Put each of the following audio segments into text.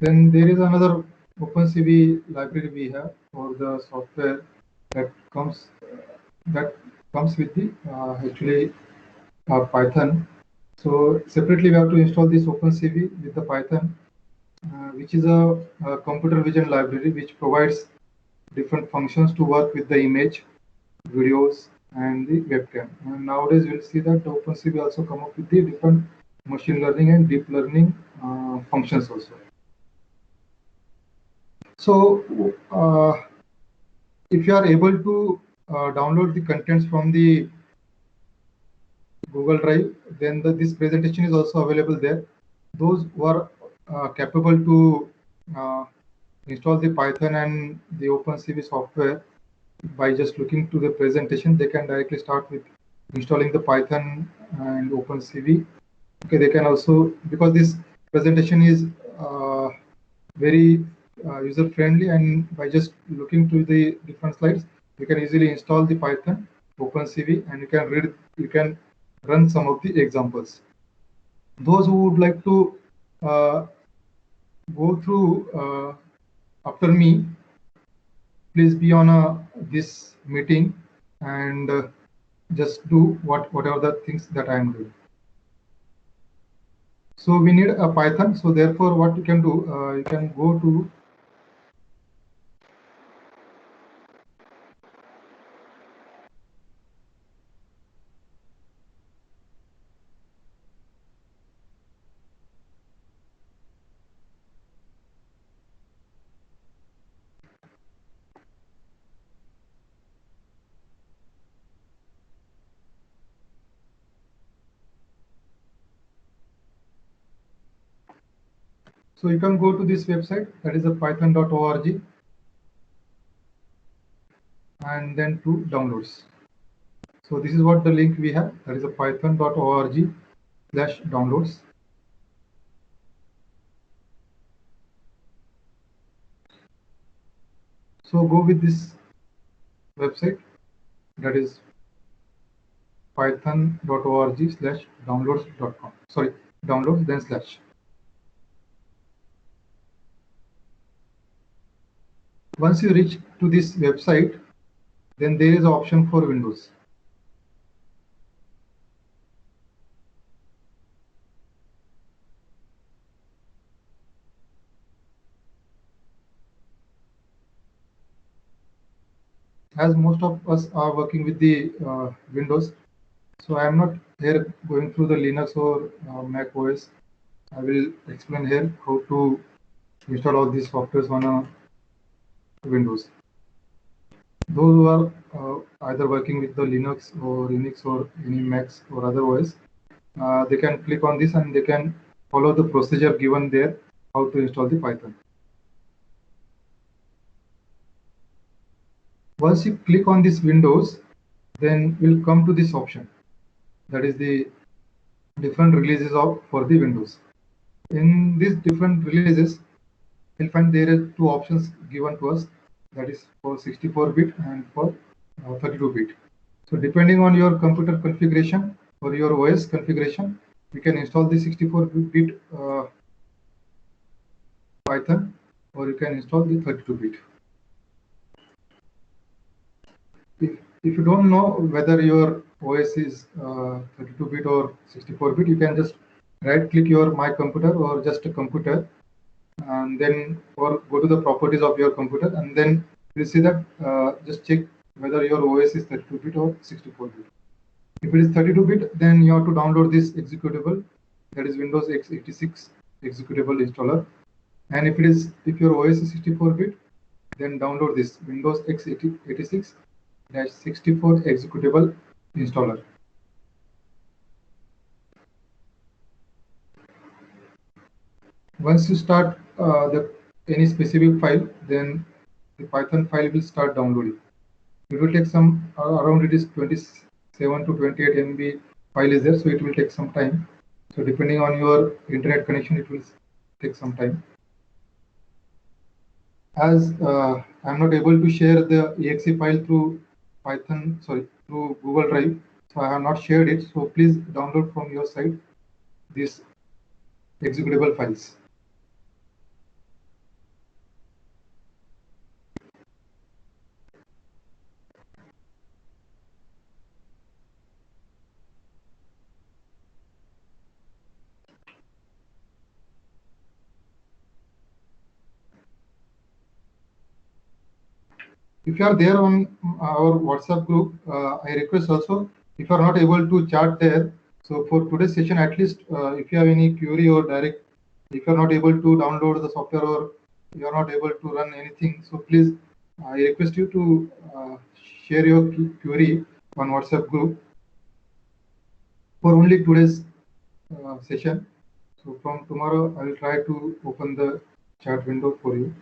Then there is another OpenCV library we have for the software that comes with the actually Python. So separately we have to install this OpenCV with the Python, which is a computer vision library which provides different functions to work with the image, videos, and the webcam. And nowadays we'll see that OpenCV also come up with the different machine learning and deep learning functions also. So if you are able to download the contents from the Google Drive, then this presentation is also available there. Those who are capable to install the Python and the OpenCV software by just looking to the presentation, they can directly start with installing the Python and OpenCV. Okay, they can also, because this presentation is very user friendly, and by just looking to the different slides, you can easily install the Python, OpenCV, and you can run some of the examples. Those who would like to go through after me, please be on this meeting and just do whatever the things that I am doing. So we need a Python. So therefore, what you can do, you can go to So you can go to this website, that is a python.org, and then to downloads. So this is what the link we have, that is a python.org/downloads. So go with this website, that is python.org/downloads.com. Sorry, downloads then slash. Once you reach to this website, then there is an option for Windows. As most of us are working with the Windows, so I am not here going through the Linux or Mac OS. I will explain here how to install all these softwares on a Windows. Those who are either working with the Linux or Unix or any Macs or other OS, they can click on this and they can follow the procedure given there how to install the Python. Once you click on this Windows, then we'll come to this option, that is the different releases for the Windows. In these different releases, you'll find there are two options given to us, that is for 64-bit and for 32-bit. So depending on your computer configuration or your OS configuration, you can install the 64-bit Python, or you can install the 32-bit. If you don't know whether your OS is 32-bit or 64-bit, you can just right-click your My Computer or just a computer, and then or go to the properties of your computer, and then you see that just check whether your OS is 32-bit or 64-bit. If it is 32-bit, then you have to download this executable, that is Windows x86 executable installer. And if your OS is 64-bit, then download this Windows x86-64 executable installer. Once you start any specific file, then the Python file will start downloading. It will take some around, it is 27 to 28 MB file is there, so it will take some time. So depending on your internet connection, it will take some time. As I'm not able to share the exe file through through Google Drive, so I have not shared it. So please download from your side these executable files. If you are there on our WhatsApp group, I request also, if you are not able to chat there, so for today's session, at least if you have any query or direct, if you are not able to download the software or you are not able to run anything, so please, I request you to share your query on WhatsApp group for only today's session. So from tomorrow, I will try to open the chat window for you.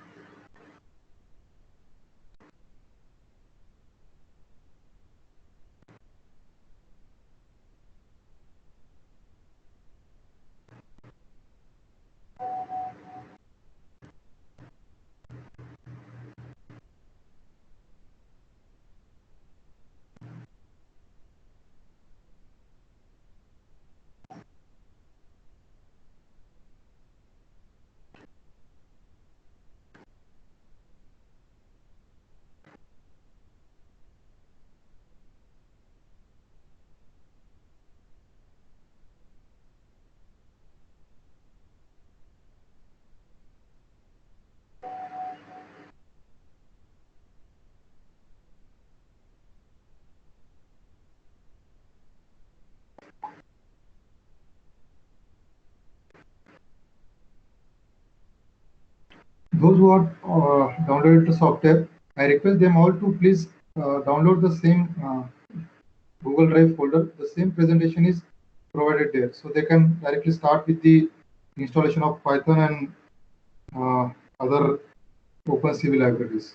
Those who have downloaded the software, I request them all to please download the same Google Drive folder. The same presentation is provided there, so they can directly start with the installation of Python and other OpenCV libraries.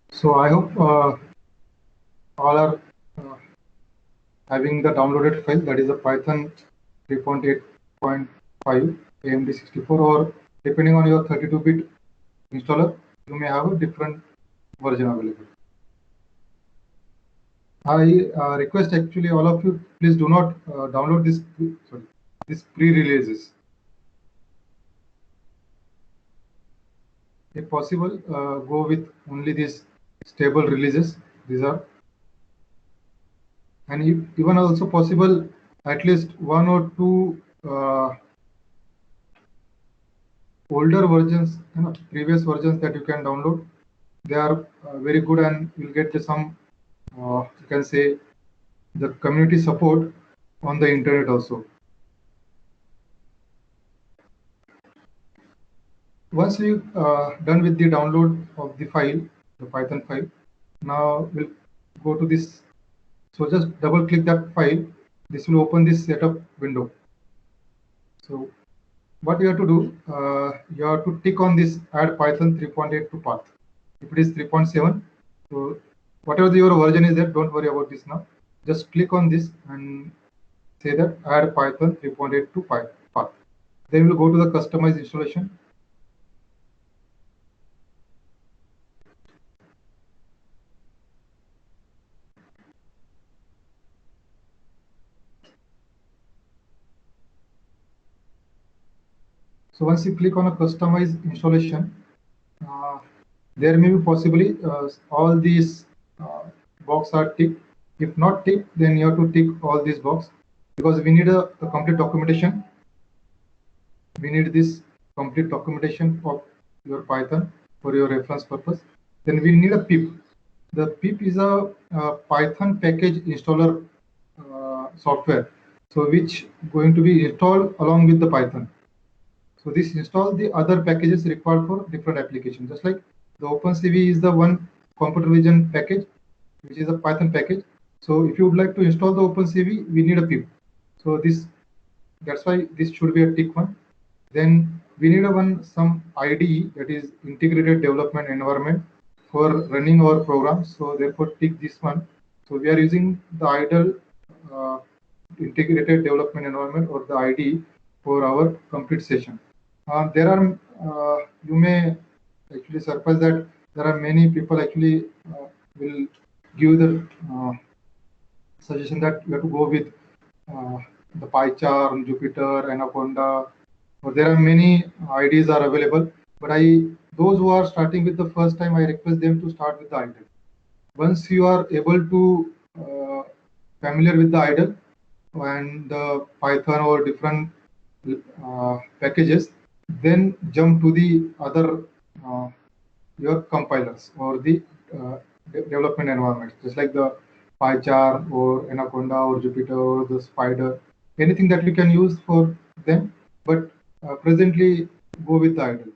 So I hope all are having the downloaded file, that is a Python 3.8.5 AMD64, or depending on your 32-bit installer, you may have a different version available. I request actually all of you, please do not download this pre-releases. If possible, go with only these stable releases. These are, and if even also possible, at least one or two older versions, previous versions that you can download. They are very good, and you'll get some, you can say, the community support on the internet also. Once you done with the download of the file, the Python file, now we'll go to this. So just double click that file. This will open this setup window. So what you have to do, you have to tick on this add Python 3.8 to path. If it is 3.7, so whatever your version is there, don't worry about this now. Just click on this and say that add Python 3.8 to path. Then we'll go to the customize installation. So once you click on a customize installation, there may be possibly all these box are ticked. If not ticked, then you have to tick all these box, because we need a complete documentation. We need this complete documentation of your Python for your reference purpose. Then we need a pip. The pip is a Python package installer software, so which going to be installed along with the Python. So this install the other packages required for different applications. Just like the OpenCV is the one computer vision package, which is a Python package. So if you would like to install the OpenCV, we need a pip. So that's why this should be a tick one. Then we need some IDE, that is integrated development environment, for running our programs. So therefore tick this one. So we are using the IDLE integrated development environment, or the IDE, for our complete session. There are you may actually surprise that there are many people actually will give the suggestion that you have to go with the PyCharm, Jupyter, Anaconda, or there are many IDs are available. But those who are starting with the first time, I request them to start with the IDLE. Once you are able to familiar with the IDLE and the Python or different packages, then jump to the other your compilers or the development environments, just like the PyCharm or Anaconda or Jupyter or the Spider, anything that you can use for them. But presently, go with the IDLE.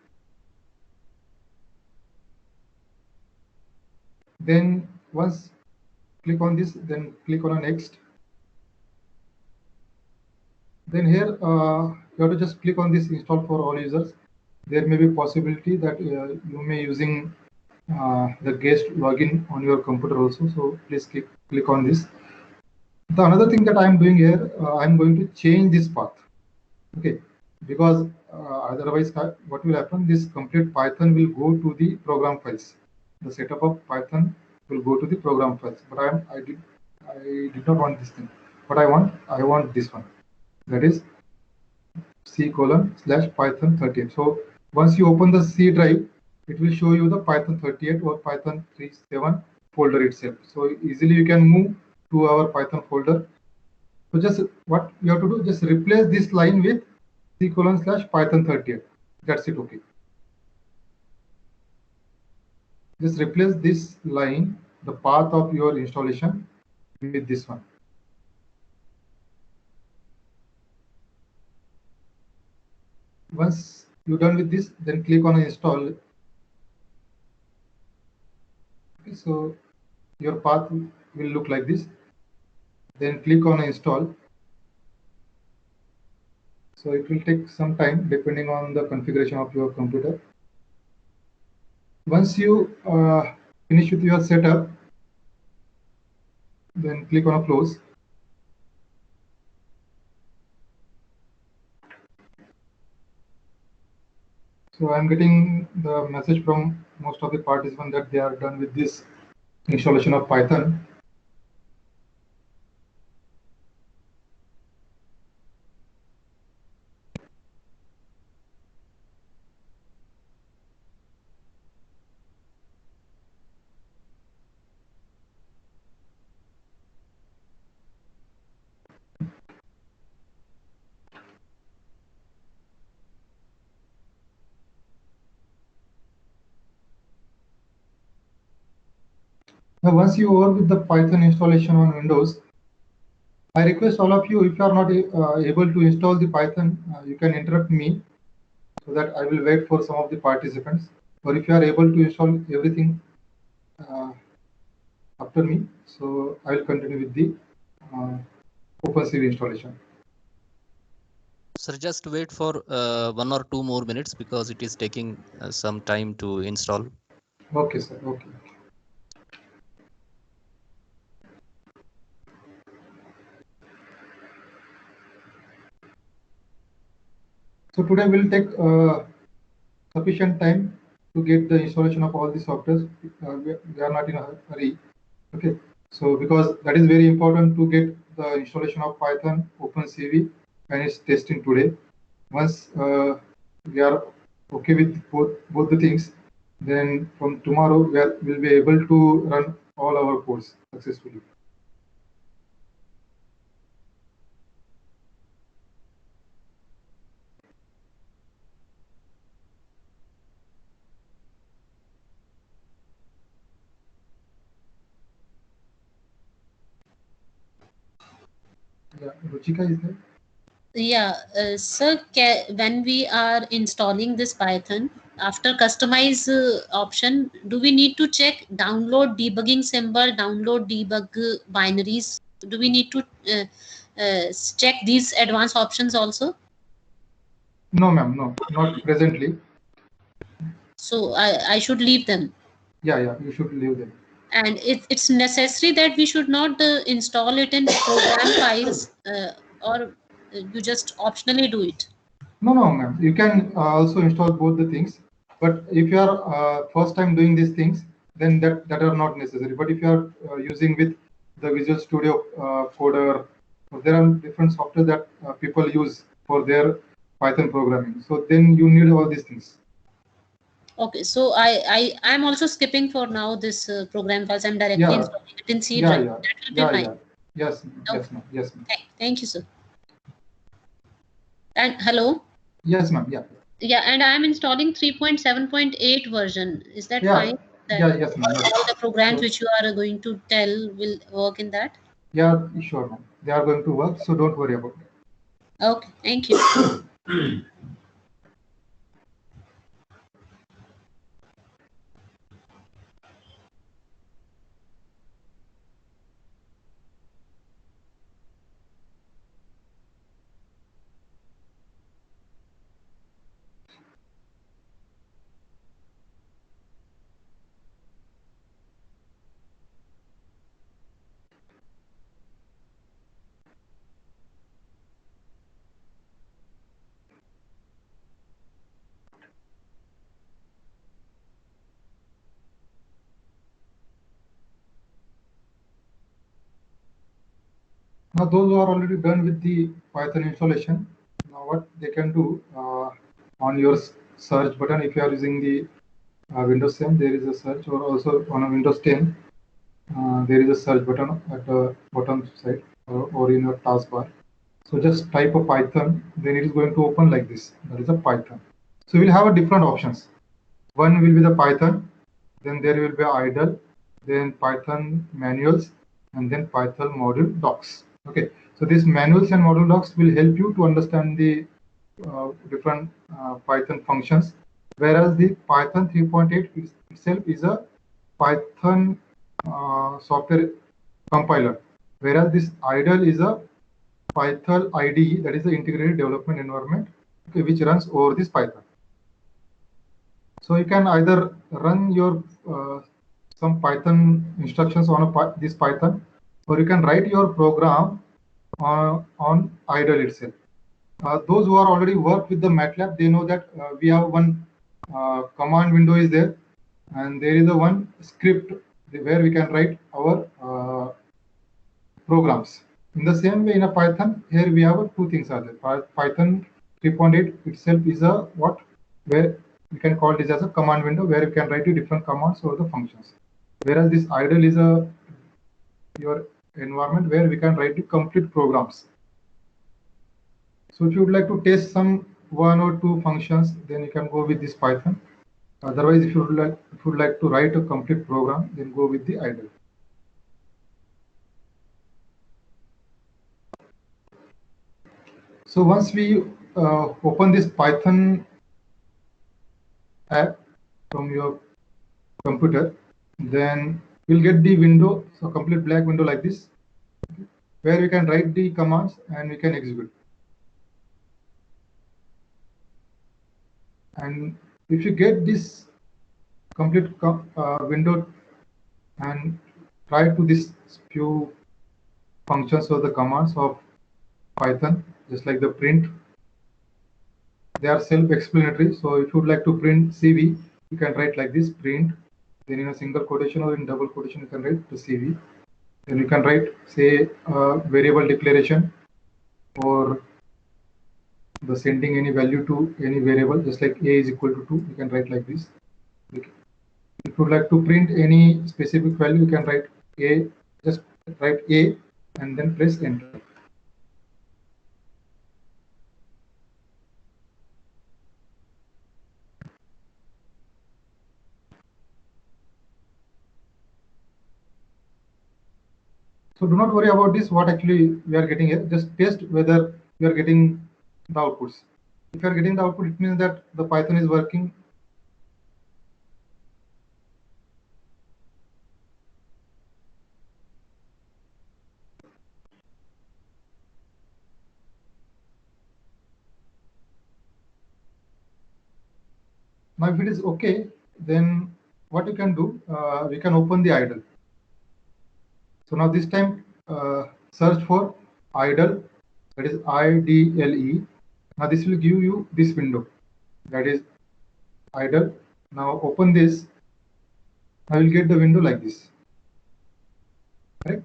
Then once click on this, then click on next. Then here you have to just click on this install for all users. There may be possibility that you may using the guest login on your computer also. So please click on this. The another thing that I'm doing here, I'm going to change this path. Okay, because otherwise what will happen, this complete Python will go to the program files. The setup of Python will go to the program files. But I did not want this thing. What I want this one. That is C:/Python 38. So once you open the C drive, it will show you the Python 38 or Python 37 folder itself. So easily you can move to our Python folder. So just what you have to do, just replace this line with C:/Python 38. That's it. Okay. Just replace this line, the path of your installation, with this one. Once you're done with this, then click on install. Okay, so your path will look like this. Then click on install. So it will take some time depending on the configuration of your computer. Once you finish with your setup, then click on close. So I'm getting the message from most of the participants that they are done with this installation of Python. Now, once you over with the Python installation on Windows, I request all of you, if you are not able to install the Python, you can interrupt me so that I will wait for some of the participants. Or if you are able to install everything after me, so I will continue with the OpenCV installation. Sir, just wait for 1 or 2 more minutes because it is taking some time to install. Okay, sir. Okay. So today we'll take sufficient time to get the installation of all the softwares. We are not in a hurry. Okay. So because that is very important to get the installation of Python, OpenCV, and its testing today. Once we are okay with both the things, then from tomorrow we'll be able to run all our codes successfully. Yeah, Ruchika is there? Yeah, sir, when we are installing this Python, after customize option, do we need to check download debugging symbol, download debug binaries? Do we need to check these advanced options also? No, ma'am, no, not presently. So I should leave them. Yeah, you should leave them. And it's necessary that we should not install it in program files, or you just optionally do it. No, ma'am. You can also install both the things. But if you are first time doing these things, then that are not necessary. But if you are using with the Visual Studio Coder, there are different software that people use for their Python programming. So then you need all these things. Okay, so I'm also skipping for now this program files. I'm directly Yeah, installing it in C drive. That will be fine. Yes, Okay. ma'am. Yes, ma'am. Thank you, sir. And hello. Yes, ma'am. Yeah. Yeah, and I'm installing 3.7.8 version. Is that fine? That Yes, ma'am. Yes. all the programs So, which you are going to tell will work in that? yeah, sure, ma'am. They are going to work, so don't worry about it. Okay, thank you. Now, those who are already done with the Python installation, now what they can do on your search button, if you are using the Windows 10, there is a search, or also on a Windows 10, there is a search button at the bottom side or in your taskbar. So just type a Python, then it is going to open like this. That is a Python. So we'll have a different options. One will be the Python, then there will be idle, then Python manuals, and then Python module docs. Okay, so these manuals and module docs will help you to understand the different Python functions, whereas the Python 3.8 itself is a Python software compiler, whereas this idle is a Python IDE, that is the integrated development environment, okay, which runs over this Python. So you can either run your some Python instructions on this Python, or you can write your program on idle itself. Those who are already worked with the MATLAB, they know that we have one command window is there, and there is a one script where we can write our programs. In the same way, in a Python, here we have two things are there. Python 3.8 itself is a where we can call this as a command window where you can write the different commands or the functions. Whereas this idle is your environment where we can write the complete programs. So if you would like to test some one or two functions, then you can go with this Python. Otherwise, if you would like to write a complete program, then go with the idle. So once we open this Python app from your computer, then we'll get the window, so complete black window like this, where we can write the commands and we can execute. And if you get this complete window and try to this few functions or the commands of Python, just like the print, they are self-explanatory. So if you would like to print CV, you can write like this: print, then in a single quotation or in double quotation you can write the CV. Then you can write, say, variable declaration or the sending any value to any variable, just like a is equal to 2, you can write like this. If you would like to print any specific value, you can write a, just write a and then press enter. So do not worry about this, what actually we are getting here. Just test whether you are getting the outputs. If you are getting the output, it means that the Python is working. Now, if it is okay, then what you can do, we can open the idle. So now this time, search for idle, that is IDLE. Now this will give you this window, that is idle. Now open this. I will get the window like this. Correct?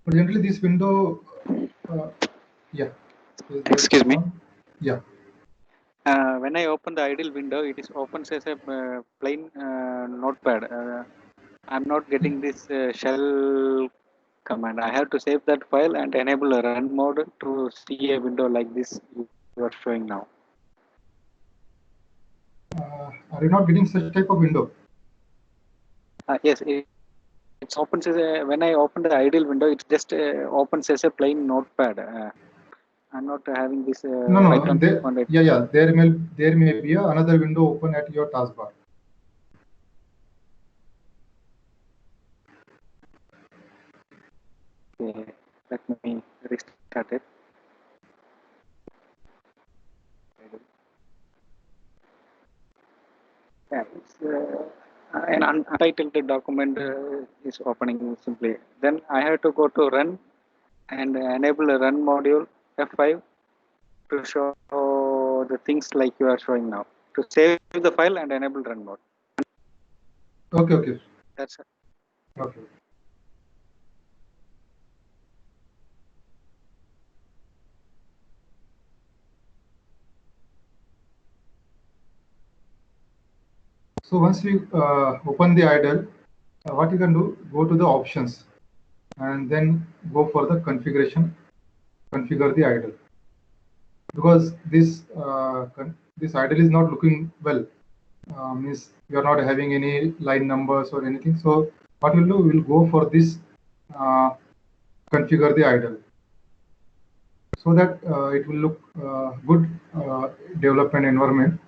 But generally, this window, yeah. Excuse me. Yeah. When I open the idle window, it is opens as a plain notepad. I'm not getting this shell command. I have to save that file and enable a run mode to see a window like this you are showing now. Are you not getting such type of window? Yes, it opens as a, when I open the idle window, it just opens as a plain notepad. I'm not having this. No. There may be another window open at your taskbar. Okay, let me restart it. Yeah, it's an untitled document is opening simply. Then I have to go to run and enable a run module F5 to show the things like you are showing now. To save the file and enable run mode. Okay. That's it. Okay. So once we open the idle, what you can do, go to the options and then go for the configuration, configure the idle. Because this this idle is not looking well, means we are not having any line numbers or anything. So what we'll do, we'll go for this configure the idle, so that it will look good development environment.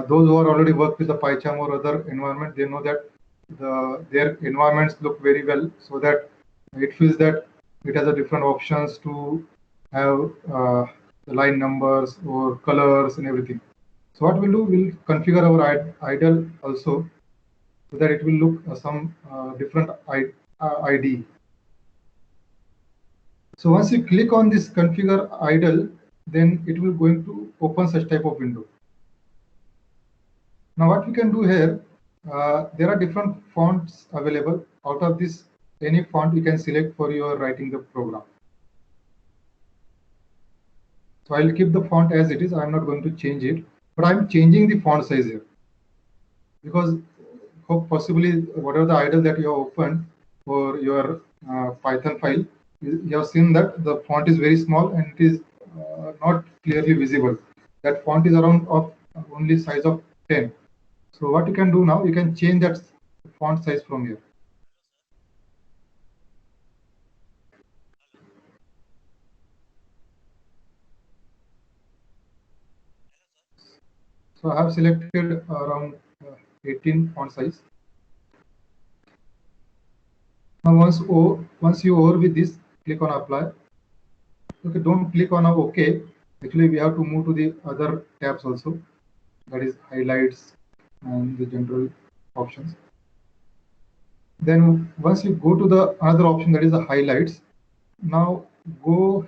Those who are already worked with the PyCharm or other environment, they know that their environments look very well, so that it feels that it has a different options to have the line numbers or colors and everything. So what we'll do, we'll configure our idle also, so that it will look some different ID. So once you click on this configure idle, then it will going to open such type of window. Now what we can do here, there are different fonts available. Out of this, any font you can select for your writing the program. So I'll keep the font as it is. I'm not going to change it, but I'm changing the font size here, because possibly whatever the idle that you have opened for your Python file, you have seen that the font is very small and it is not clearly visible. That font is around of only size of 10. So what you can do now, you can change that font size from here. So I have selected around 18 font size. Now once you over with this, click on apply. Okay, don't click on OK. Actually, we have to move to the other tabs also. That is highlights and the general options. Then once you go to the other option, that is the highlights. Now go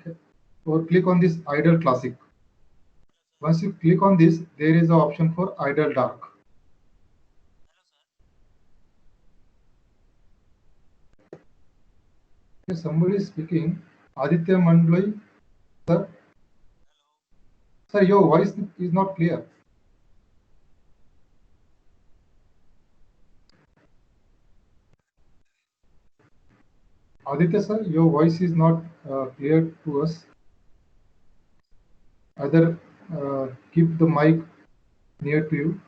or click on this idle classic. Once you click on this, there is an option for idle dark. Somebody is speaking. Aditya Mandloi, sir. Sir, your voice is not clear. Aditya, sir, your voice is not clear to us. Either keep the mic near to you.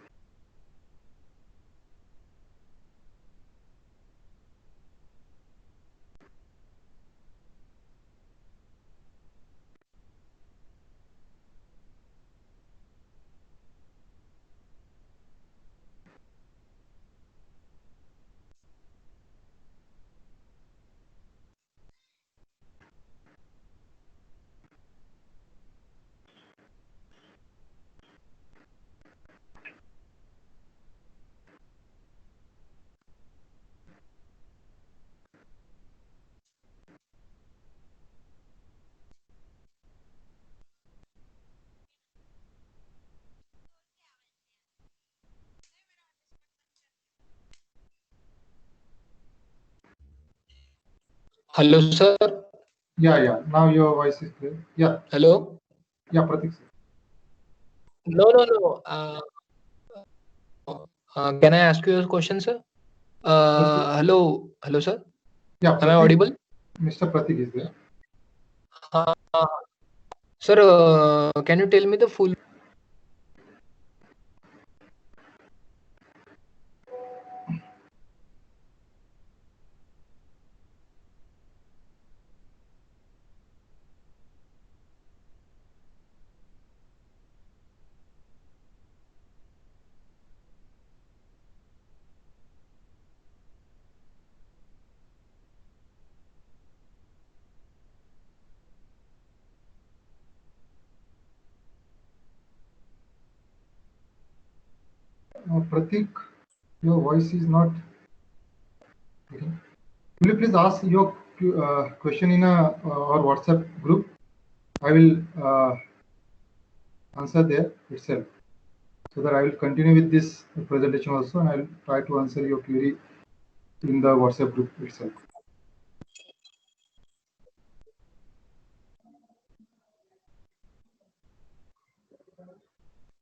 Hello, sir. Yeah. Now your voice is clear. Yeah. Hello. Yeah, Pratik, sir. No. Can I ask you a question, sir? Hello, sir. Yeah. Am I audible? Mr. Pratik is there. Sir, can you tell me the full? Pratik, your voice is not. Okay. Will you please ask your question in our WhatsApp group? I will answer there itself, so that I will continue with this presentation also, and I will try to answer your query in the WhatsApp group itself.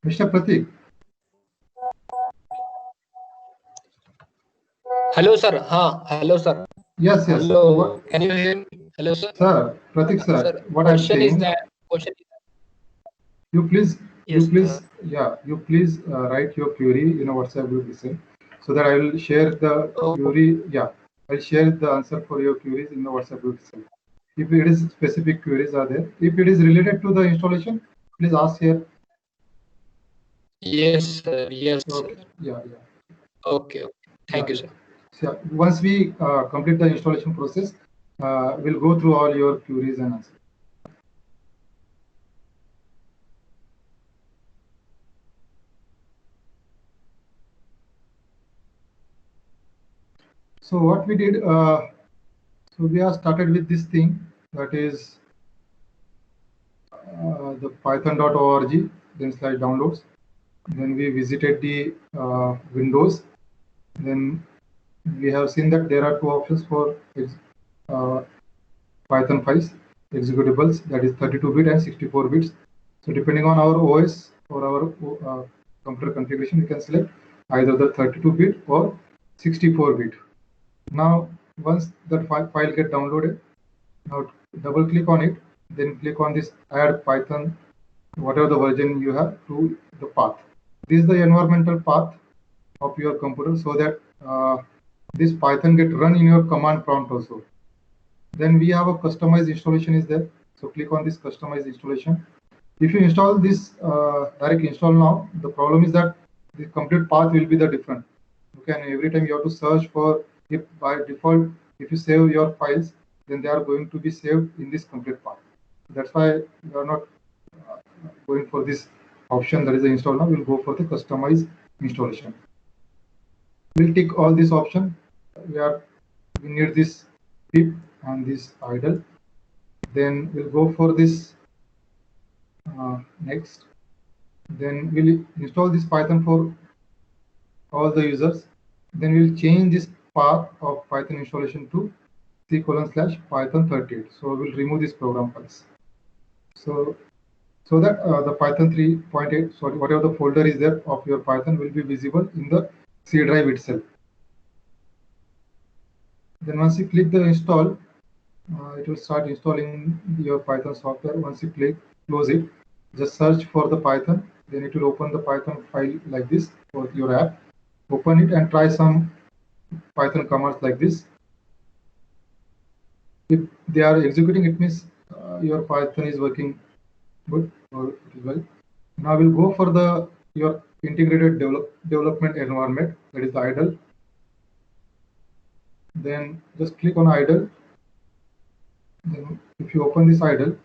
Mr. Pratik. Hello, sir. Hello, sir. Yes. Hello. Can you hear me? Hello, sir. Sir, Pratik, sir. What I'm Question saying. is that. You please. Yes, You please write your query in a WhatsApp group itself, so that I will share the query. Yeah, I'll share the answer for your queries in the WhatsApp group itself. If it is specific queries are there, if it is related to the installation, please ask here. Yes, sir. Yes, Okay. sir. Yeah. Okay. Thank you, sir. So once we complete the installation process, we'll go through all your queries and answers. So what we did, so we have started with this thing, that is the python.org, then / downloads. Then we visited the Windows. Then we have seen that there are two options for Python files, executables, that is 32-bit and 64 bits. So depending on our OS or our computer configuration, we can select either the 32-bit or 64-bit. Now, once that file get downloaded, now double click on it, then click on this add Python, whatever the version you have, to the path. This is the environmental path of your computer, so that this Python get run in your command prompt also. Then we have a customized installation is there. So click on this customized installation. If you install this direct install now, the problem is that the complete path will be the different. Okay, and every time you have to search for, if by default, if you save your files, then they are going to be saved in this complete path. That's why we are not going for this option that is the install now. We'll go for the customize installation. We'll tick all this option. We need this pip and this idle. Then we'll go for this next. Then we'll install this Python for all the users. Then we'll change this path of Python installation to C:/Python 38. So we'll remove this program files. So that the Python 3.8, sorry, whatever the folder is there of your Python will be visible in the C drive itself. Then once you click the install, it will start installing your Python software. Once you click close it, just search for the Python. Then it will open the Python file like this for your app. Open it and try some Python commands like this. If they are executing, it means your Python is working good or it is well. Now we'll go for your integrated development environment, that is the idle. Then just click on idle. Then if you open this idle,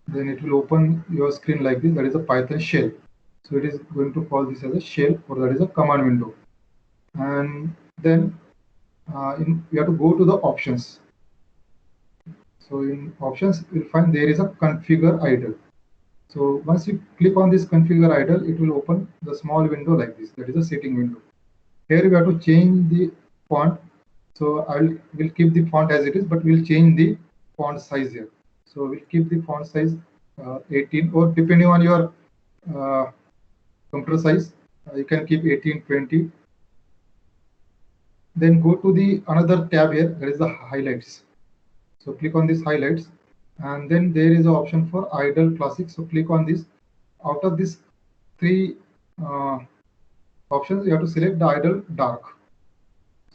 then it will open your screen like this, that is a Python shell. So it is going to call this as a shell, or that is a command window. And then we have to go to the options. So in options, you'll find there is a configure idle. So once you click on this configure idle, it will open the small window like this, that is a setting window. Here we have to change the font. So we'll keep the font as it is, but we'll change the font size here. So we'll keep the font size 18, or depending on your computer size, you can keep 18, 20. Then go to the another tab here, that is the highlights. So click on this highlights, and then there is an option for idle classic. So click on this. Out of these three options, you have to select the idle dark.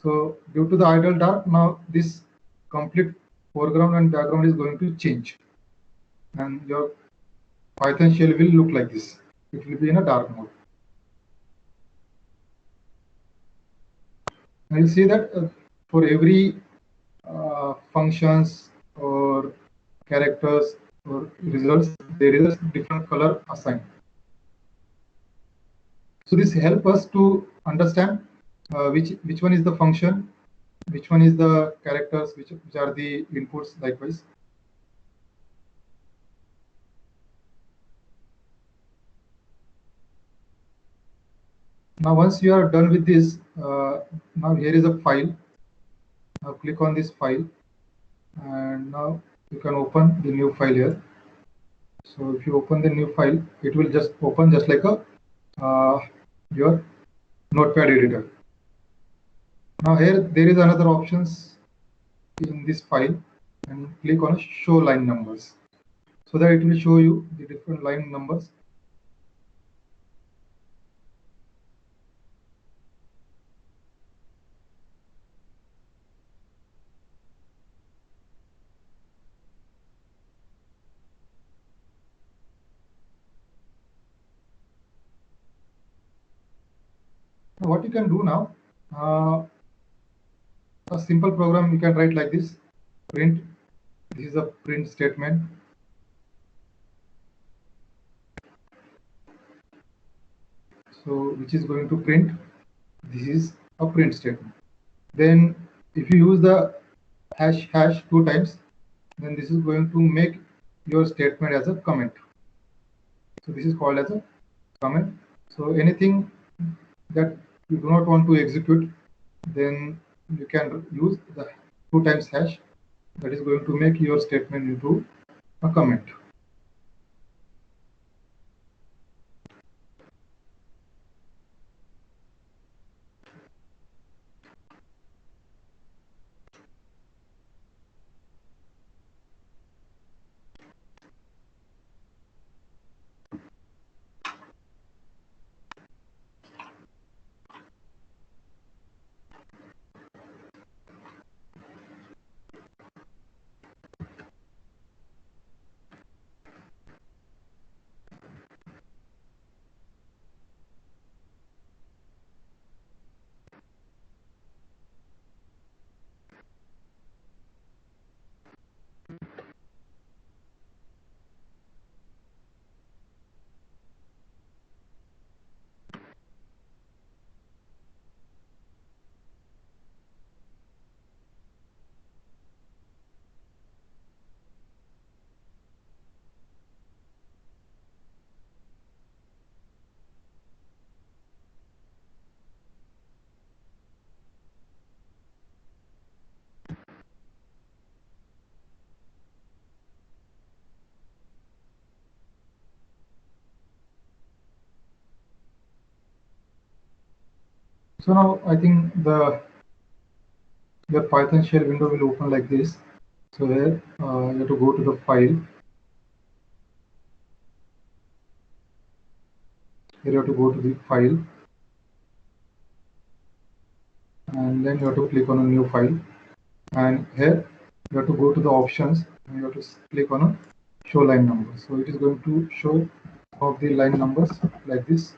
So due to the idle dark, now this complete foreground and background is going to change, and your Python shell will look like this. It will be in a dark mode. And you see that for every functions or characters or results, there is a different color assigned. So this helps us to understand which one is the function, which one is the characters, which are the inputs likewise. Now once you are done with this, now here is a file. Now click on this file, and now you can open the new file here. So if you open the new file, it will just open just like a your notepad editor. Now here there is another options in this file, and click on show line numbers, so that it will show you the different line numbers. What you can do now, a simple program you can write like this: print. This is a print statement. So which is going to print. This is a print statement. Then if you use the hash 2 times, then this is going to make your statement as a comment. So this is called as a comment. So anything that you do not want to execute, then you can use the 2 times hash. That is going to make your statement into a comment. So now I think your Python shell window will open like this. So here you have to go to the file. Here you have to go to the file, and then you have to click on a new file. And here you have to go to the options, and you have to click on a show line numbers. So it is going to show of the line numbers like this.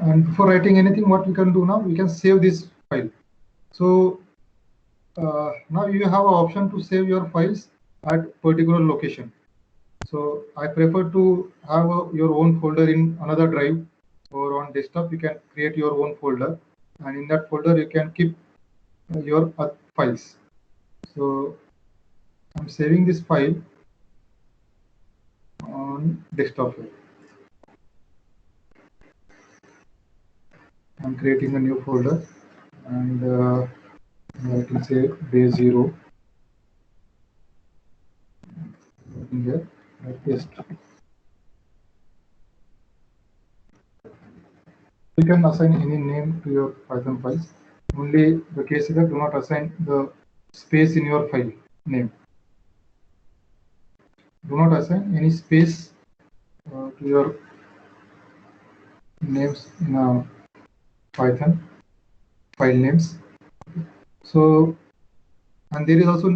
And before writing anything, what we can do now, we can save this file. So now you have an option to save your files at particular location. So I prefer to have your own folder in another drive, or on desktop you can create your own folder, and in that folder you can keep your files. So I'm saving this file on desktop here. I'm creating a new folder, and I can say day 0 in here. I paste. You can assign any name to your Python files. Only the case is that do not assign the space in your file name. Do not assign any space to your names in a Python file names. So, and there is also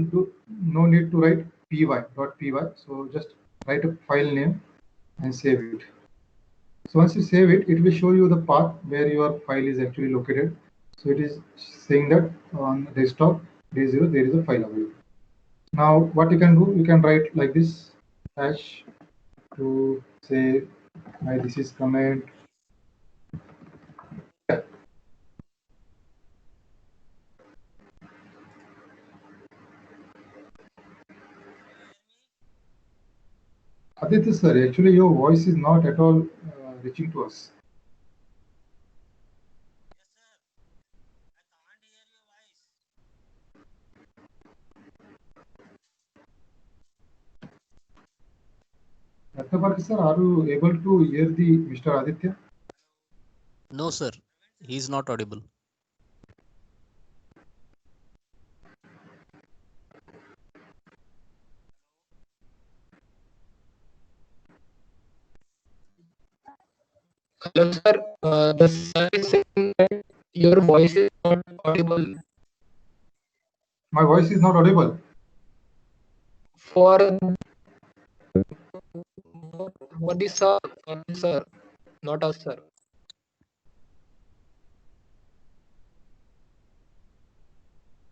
no need to write py.py. So just write a file name and save it. So once you save it, it will show you the path where your file is actually located. So it is saying that on desktop day 0 there is a file available. Now what you can do, you can write like this hash to say hi, this is comment. Aditya sir, actually your voice is not at all reaching to us. Ratnaparthi sir, are you able to hear the Mr. Aditya? No, sir. He is not audible. Hello, sir. The sir is saying that your voice is not audible. My voice is not audible. For this sir, not us, sir.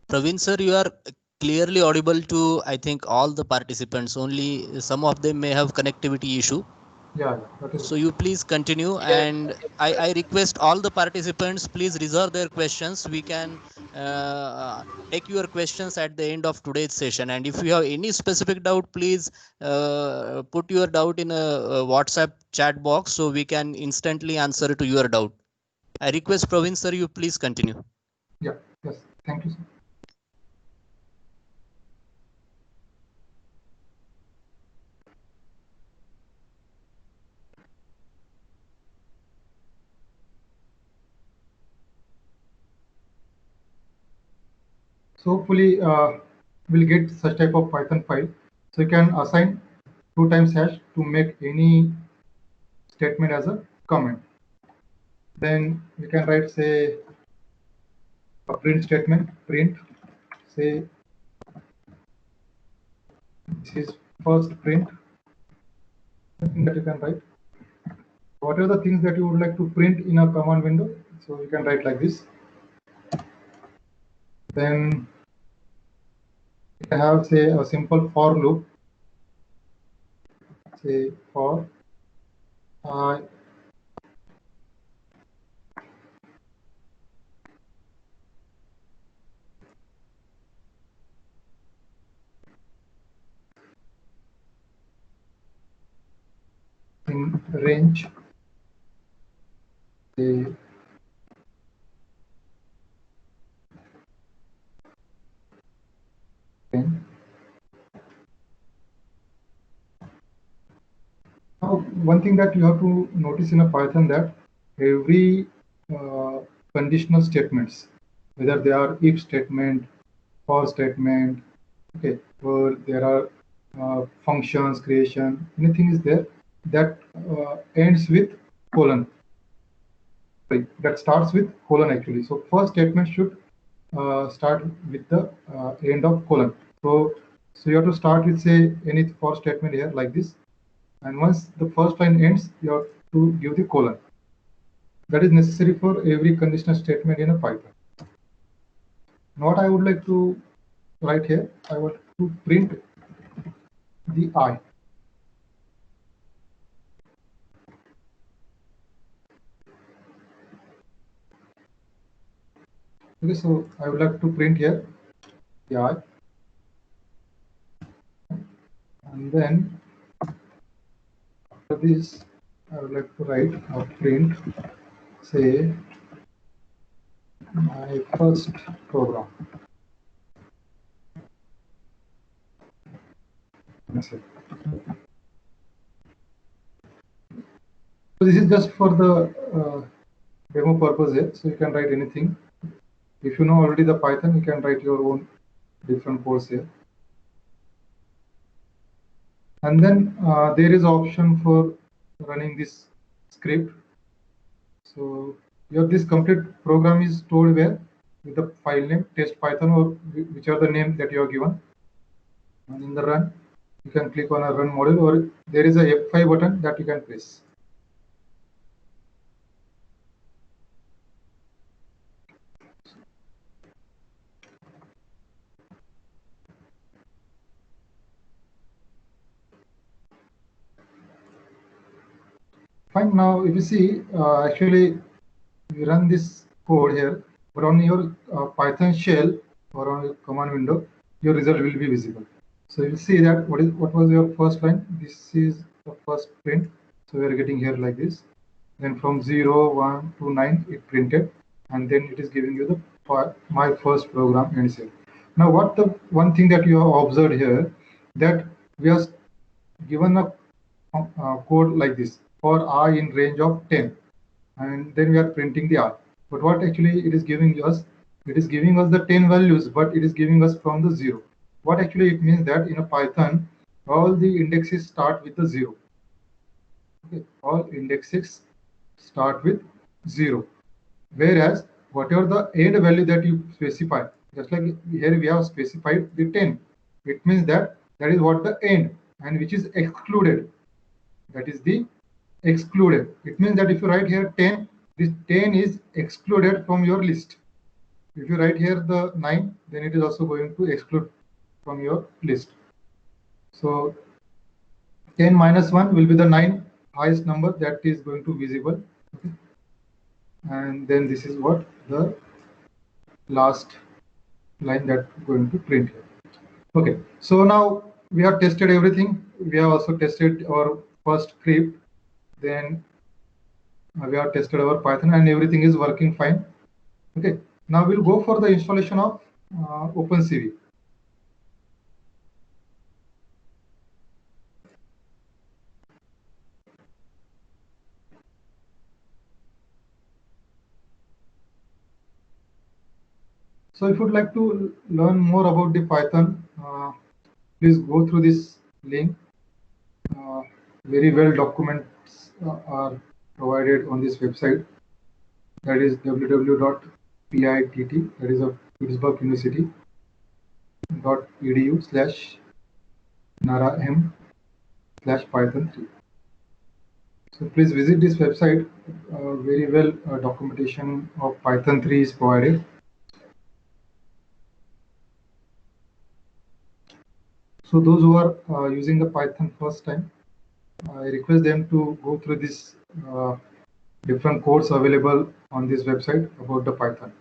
Praveen sir, you are clearly audible to, I think, all the participants. Only some of them may have connectivity issue. Yeah, that is. So you please continue, Yes, and yes, I request all the participants, please reserve their questions. We can take your questions at the end of today's session. And if you have any specific doubt, please put your doubt in a WhatsApp chat box so we can instantly answer to your doubt. I request Praveen sir, you please continue. Yeah, yes, thank you, sir. So hopefully we'll get such type of Python file. So you can assign 2 times hash to make any statement as a comment. Then we can write, say, a print statement, print, say, this is first print. Something that you can write. What are the things that you would like to print in a command window? So you can write like this. Then you can have, say, a simple for loop. Say for I in range, say, Now one thing that you have to notice in a Python, that every conditional statements, whether they are if statement, for statement, okay, or there are functions, creation, anything is there that ends with colon. Sorry, that starts with colon actually. So first statement should start with the end of colon. So you have to start with, say, any for statement here like this, and once the first line ends, you have to give the colon. That is necessary for every conditional statement in a Python. Now what I would like to write here, I want to print the I. Okay, so I would like to print here the I, and then after this I would like to write a print, say, my first program. That's it. So this is just for the demo purpose here, so you can write anything. If you know already the Python, you can write your own different codes here. And then there is option for running this script. So this complete program is stored where? With the file name test Python, or which are the name that you are given. And in the run, you can click on a run module, or there is a F5 button that you can press. Fine. Now, if you see, actually, you run this code here, but on your Python shell or on your command window, your result will be visible. So you'll see that what was your first line. This is the first print. So we are getting here like this. Then from 0, 1 to 9, it printed, and then it is giving you the my first program ends here. Now, what the one thing that you have observed here, that we are given a code like this for I in range of 10, and then we are printing the I. But what actually it is giving us? It is giving us the 10 values, but it is giving us from the 0. What actually it means that in a Python, all the indexes start with the 0. Okay, all indexes start with 0. Whereas whatever the end value that you specify, just like here we have specified the 10. It means that is what the end, and which is excluded. That is the excluded. It means that if you write here 10, this 10 is excluded from your list. If you write here the 9, then it is also going to exclude from your list. So 10 minus 1 will be the 9 highest number that is going to be visible. Okay. And then this is what the last line that going to print here. Okay, so now we have tested everything. We have also tested our first script. Then we have tested our Python, and everything is working fine. Okay, now we'll go for the installation of OpenCV. So if you'd like to learn more about the Python, please go through this link. Very well documents are provided on this website. That is www.pitt, that is of Pittsburgh University, .edu/NARAM/Python 3. So please visit this website. Very well documentation of Python 3 is provided. So those who are using the Python first time, I request them to go through this different courses available on this website about the Python.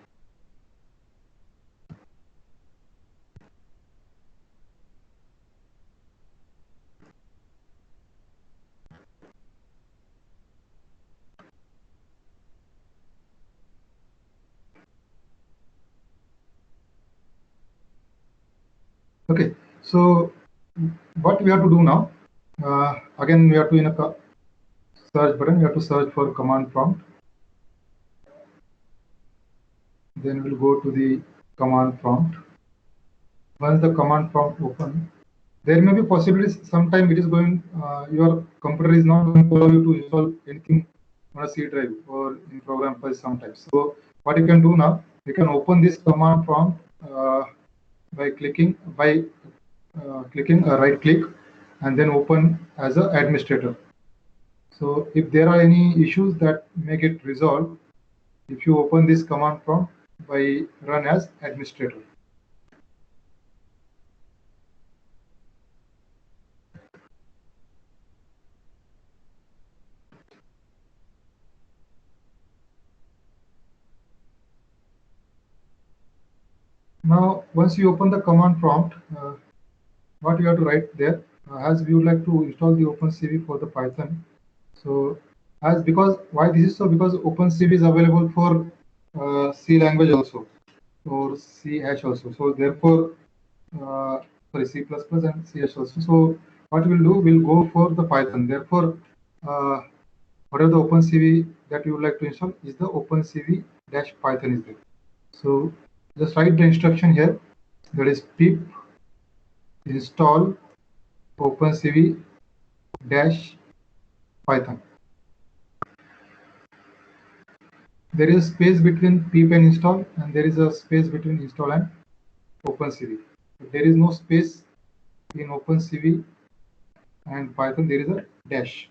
Okay, so what we have to do now, again we have to search button, you have to search for command prompt. Then we'll go to the command prompt. Once the command prompt open, there may be possibilities. Sometime it is going, your computer is not going to allow you to install anything on a C drive or in program files sometimes. So what you can do now, you can open this command prompt by clicking a right click and then open as an administrator. So if there are any issues that may get resolved, if you open this command prompt by run as administrator. Now, once you open the command prompt, what you have to write there, as we would like to install the OpenCV for the Python. So, why this is so? Because OpenCV is available for C language also, or C hash also. So therefore, sorry, C++ and C hash also. So what we'll do, we'll go for the Python. Therefore, whatever the OpenCV that you would like to install is the OpenCV-Python is there. So just write the instruction here, that is pip install OpenCV-Python. There is a space between pip and install, and there is a space between install and OpenCV. There is no space in OpenCV and Python, there is a dash.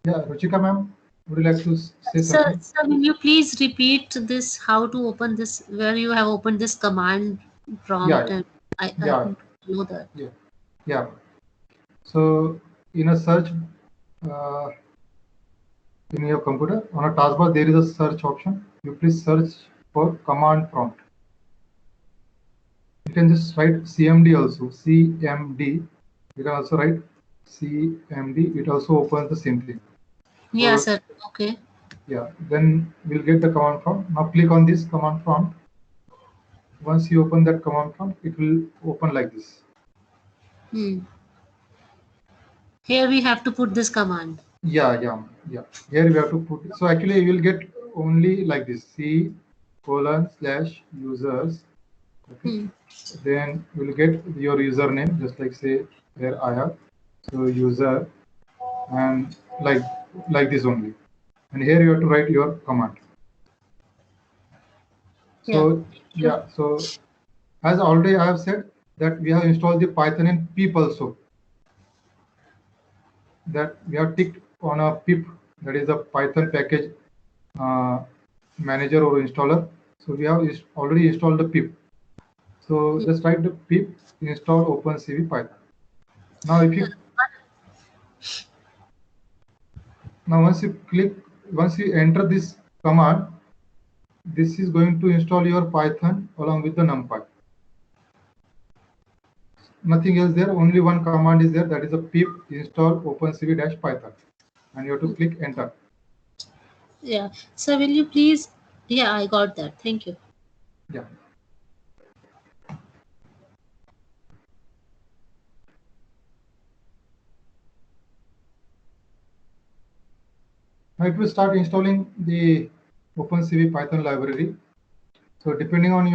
Yeah, Ruchika ma'am, would you like to say something? Sir, will you please repeat this? How to open this? Where you have opened this command prompt? Yeah. And I Yeah. know that. Yeah. So in a search in your computer, on a taskbar there is a search option. You please search for command prompt. You can just write CMD also. CMD. You can also write CMD. It also opens the same thing. Yeah, So, sir. Okay. yeah. Then we'll get the command prompt. Now click on this command prompt. Once you open that command prompt, it will open like this. Here we have to put this command. Yeah. Here we have to put. So actually, you will get only like this: C:/users. Okay. Then you will get your username, just like say here I have. So user, and like this only. And here you have to write your command. So yeah. So as already I have said that we have installed the Python in pip also. That we have ticked on a pip, that is a Python package manager or installer. So we have already installed the pip. So just write the pip install OpenCV Python. Now if you once you enter this command, this is going to install your Python along with the NumPy. Nothing else there, only one command is there, that is a pip install OpenCV-Python, and you have to click enter. Yeah. So will you please? Yeah, I got that. Thank you. Yeah. Now it will start installing the OpenCV Python library. So depending on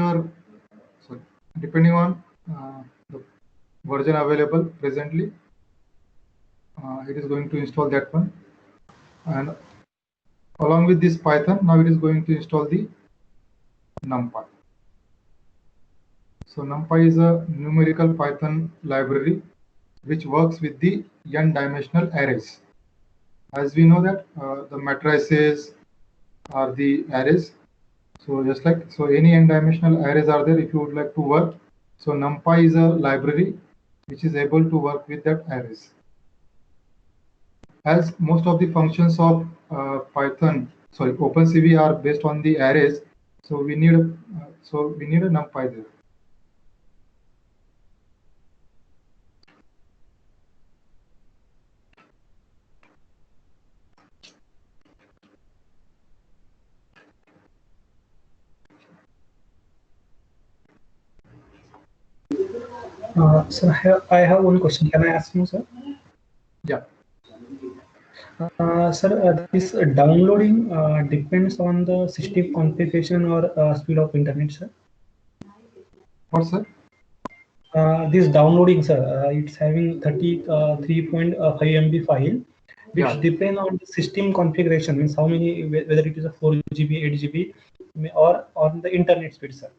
the version available presently, it is going to install that one. And along with this Python, now it is going to install the NumPy. So NumPy is a numerical Python library which works with the n-dimensional arrays. as we know that the matrices are the arrays. So just like, so any n-dimensional arrays are there if you would like to work. So NumPy is a library which is able to work with that arrays. As most of the functions of OpenCV are based on the arrays, so we need a NumPy there. Sir, I have one question. Can I ask you, sir? Yeah. Sir, this downloading depends on the system configuration or speed of internet, sir. What, sir? This downloading, sir, it's having 33.5 MB file, which Yeah. depend on the system configuration, means how many, whether it is a 4 GB, 8 GB, or on the internet speed, sir.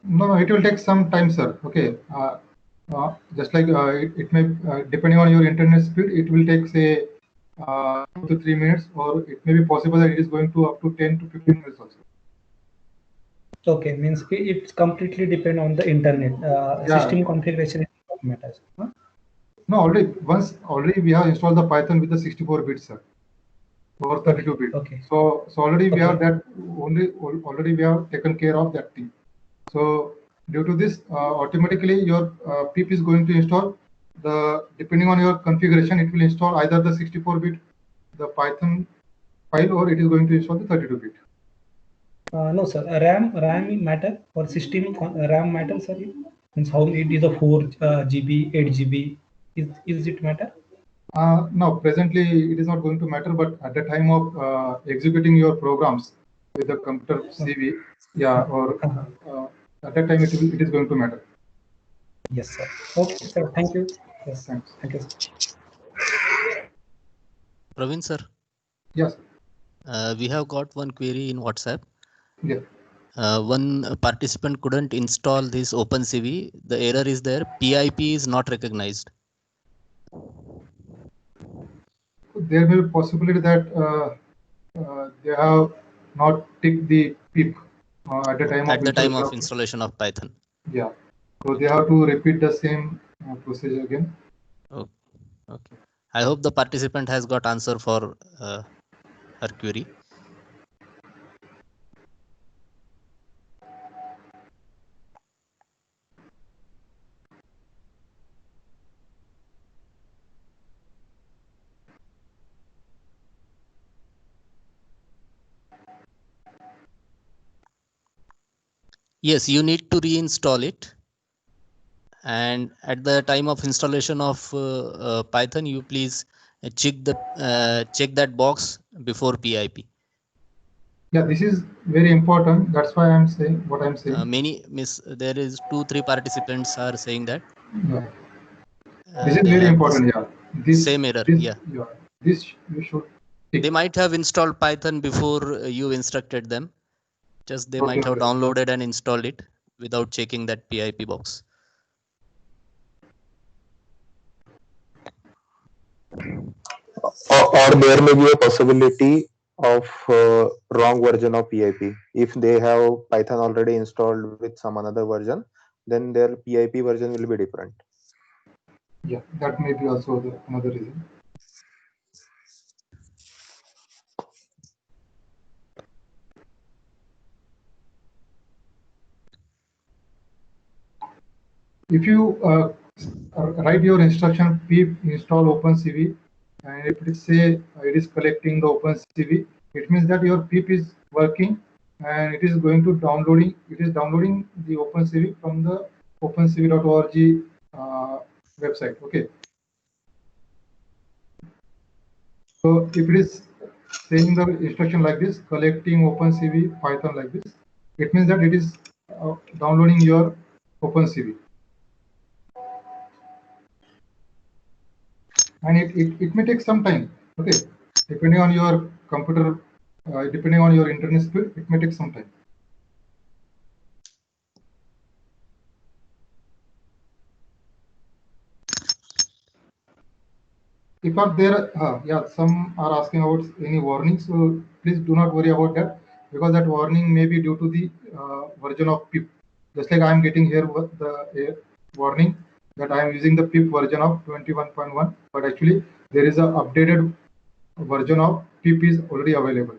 No, it will take some time, sir. Okay. Just like it may, depending on your internet speed, it will take say 2 to 3 minutes, or it may be possible that it is going to up to 10 to 15 minutes also. Okay, means it's completely depend on the internet. Yeah. System configuration is what matters. Huh? No, already we have installed the Python with the 64 bits, sir, or 32 bit. Okay. So already we have Okay. that already we have taken care of that thing. So due to this, automatically your PIP is going to install depending on your configuration, it will install either the 64 bit, the Python file, or it is going to install the 32 bit. No, sir. RAM matter or system RAM matter, sir. Means how it is a 4 GB, 8 GB. Is it matter? No, presently it is not going to matter, but at the time of executing your programs with the computer CV, yeah, or at that time it is going to matter. Yes, sir. Okay, sir. Thank you. Yes, Thanks. thank you, sir. Praveen sir, Yes. we have got one query in WhatsApp. Yeah. One participant couldn't install this OpenCV. The error is there. PIP is not recognized. There may be possibility that they have not ticked the PIP at the time of installation of Python. Yeah. So they have to repeat the same procedure again. Okay. Okay. I hope the participant has got answer for her query. Yes, you need to reinstall it. And at the time of installation of Python, you please check that box before PIP. Yeah, this is very important. That's why I'm saying what I'm saying. There is 2-3 participants are saying that. Yeah. This is very important. Yeah. Same error. Yeah. This you should tick. They might have installed Python before you instructed them. Just they might have downloaded and installed it without checking that PIP box. Or there may be a possibility of wrong version of PIP. If they have Python already installed with some another version, then their PIP version will be different. Yeah, that may be also another reason. If you write your instruction pip install OpenCV, and if it say it is collecting the OpenCV, it means that your pip is working and it is going to downloading. It is downloading the OpenCV from the opencv.org website. Okay. So if it is saying the instruction like this, collecting OpenCV Python like this, it means that it is downloading your OpenCV. And it may take some time. Okay, depending on your computer, depending on your internet speed, it may take some time. if are there, yeah, some are asking about any warnings. So please do not worry about that, because that warning may be due to the version of pip. Just like I am getting here with the warning that I am using the pip version of 21.1, but actually there is a updated version of pip is already available.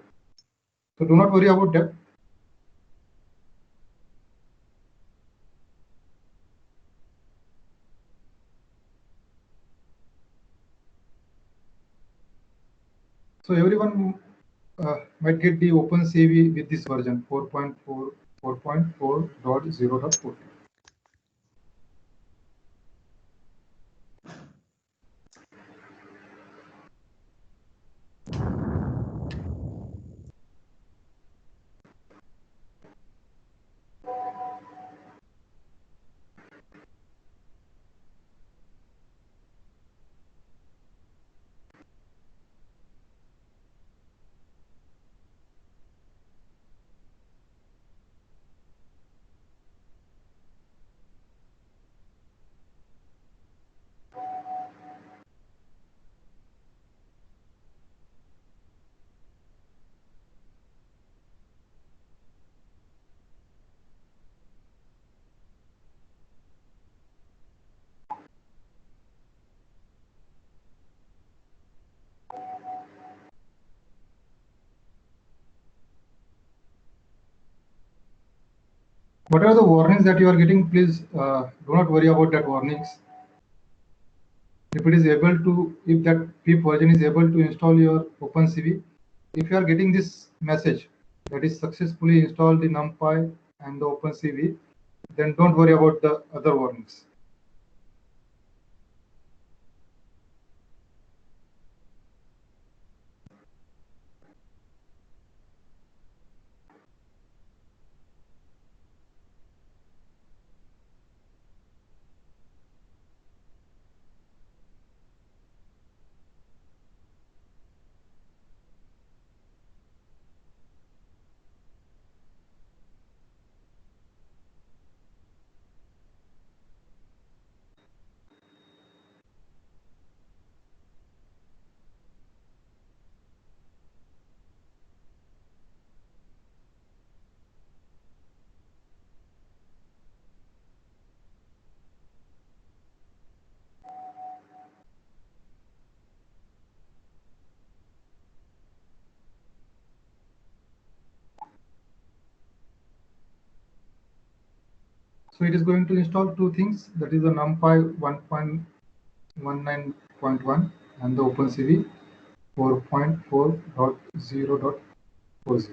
So do not worry about that. So everyone might get the OpenCV with this version 4.4.0.14. Whatever the warnings that you are getting, please do not worry about that warnings. If it is able to, if that pip version is able to install your OpenCV, if you are getting this message that is successfully installed the NumPy and the OpenCV, then don't worry about the other warnings. So it is going to install two things, that is the NumPy 1.19.1 and the OpenCV 4.4.0.40.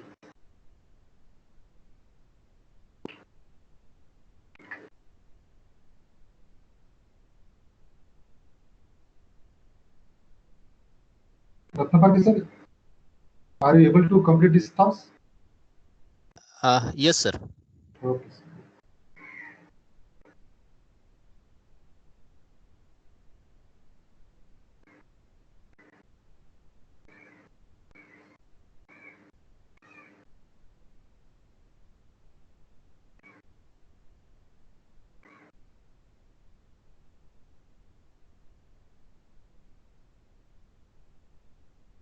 Ratnapati sir, are you able to complete this task? Yes, sir. Okay.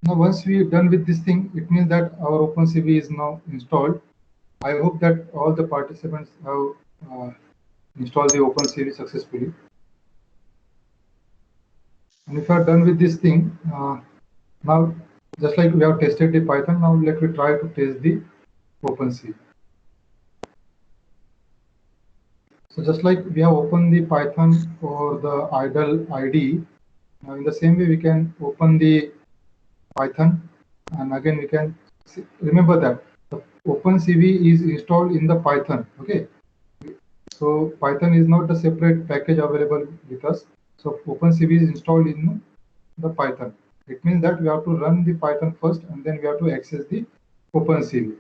Now, once we are done with this thing, it means that our OpenCV is now installed. I hope that all the participants have installed the OpenCV successfully. And if you are done with this thing, now just like we have tested the Python, now let me try to test the OpenCV. So just like we have opened the Python for the idle ID, now in the same way we can open the Python, and again we can remember that the OpenCV is installed in the Python. Okay, so Python is not a separate package available with us. So OpenCV is installed in the Python. It means that we have to run the Python first, and then we have to access the OpenCV.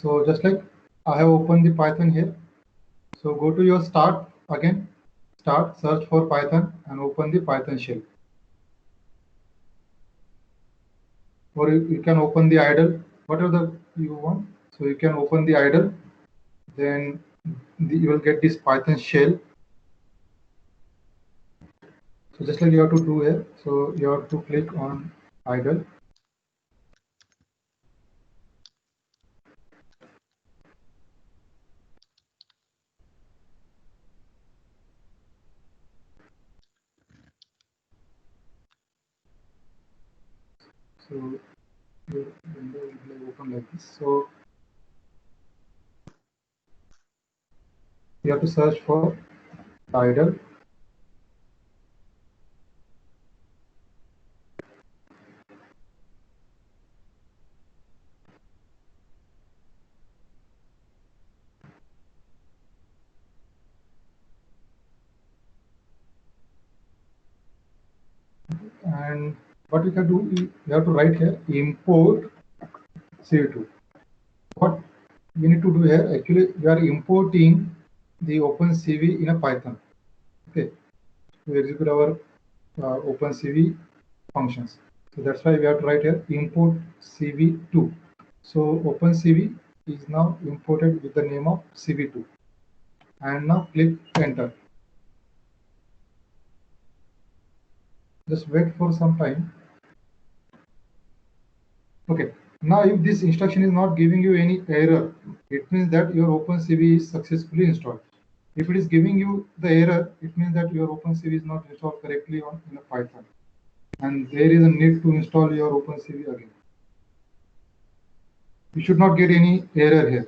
So just like I have opened the Python here. So go to your start again, start, search for Python and open the Python shell. Or you can open the idle, whatever you want. So you can open the idle, then you will get this Python shell. So just like you have to do here, so you have to click on idle. So your window will open like this. So you have to search for idle. And what you can do, you have to write here import CV2. What we need to do here, actually, we are importing the OpenCV in a Python. Okay, to execute our OpenCV functions. So that's why we have to write here import CV2. So OpenCV is now imported with the name of CV2. And now click enter. Just wait for some time. Okay, now if this instruction is not giving you any error, it means that your OpenCV is successfully installed. If it is giving you the error, it means that your OpenCV is not installed correctly in a Python. And there is a need to install your OpenCV again. You should not get any error here.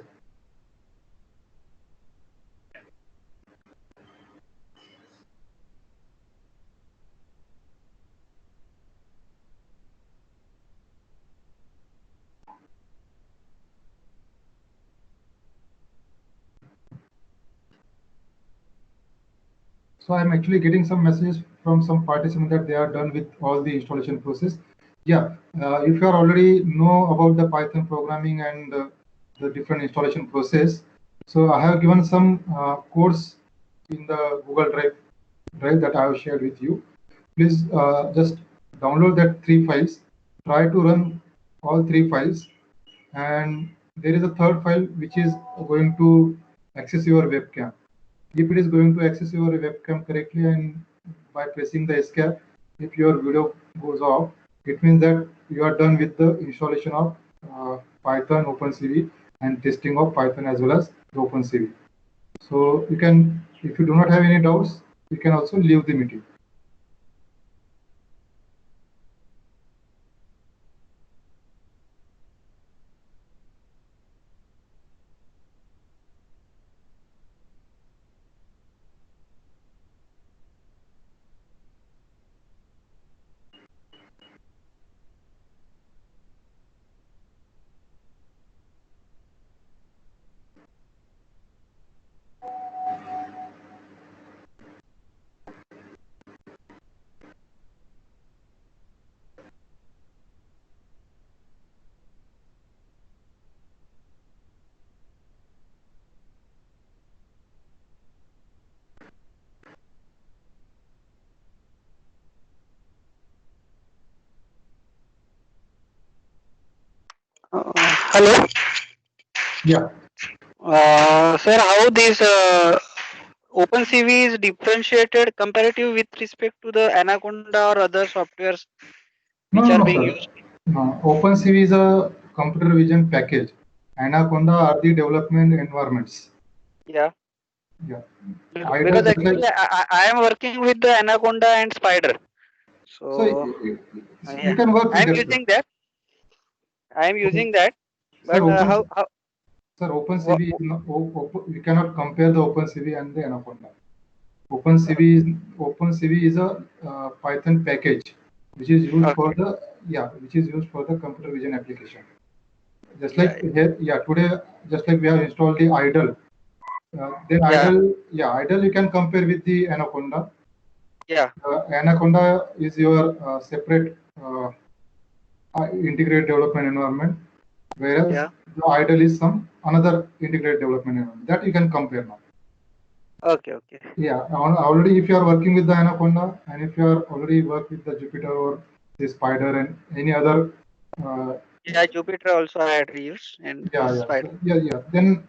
So I'm actually getting some messages from some participants that they are done with all the installation process. Yeah, if you are already know about the Python programming and the different installation process, so I have given some course in the Google Drive that I have shared with you. Please just download that 3 files. Try to run all 3 files, and there is a third file which is going to access your webcam. If it is going to access your webcam correctly and by pressing the escape, if your video goes off, it means that you are done with the installation of Python OpenCV and testing of Python as well as the OpenCV. So you can, if you do not have any doubts, you can also leave the meeting. Hello. Yeah. Sir, how this OpenCV is differentiated comparative with respect to the Anaconda or other softwares which are being used? No, OpenCV is a computer vision package. Anaconda are the development environments. Yeah. Yeah. Because actually I am working with the Anaconda and Spider. So you can work I am with using that. I am using that. But sir, how? Sir, OpenCV is not, you cannot compare the OpenCV and the Anaconda. OpenCV is a Python package which is used for the computer vision application. Just like here, today, just like we have installed the idle. Idle you can compare with the Anaconda. Yeah. Anaconda is your separate integrated development environment, whereas the idle is some another integrated development environment that you can compare now. Okay. Yeah, already if you are working with the Anaconda and if you are already work with the Jupyter or the Spider and any other. Jupyter also I had used and Spider. Then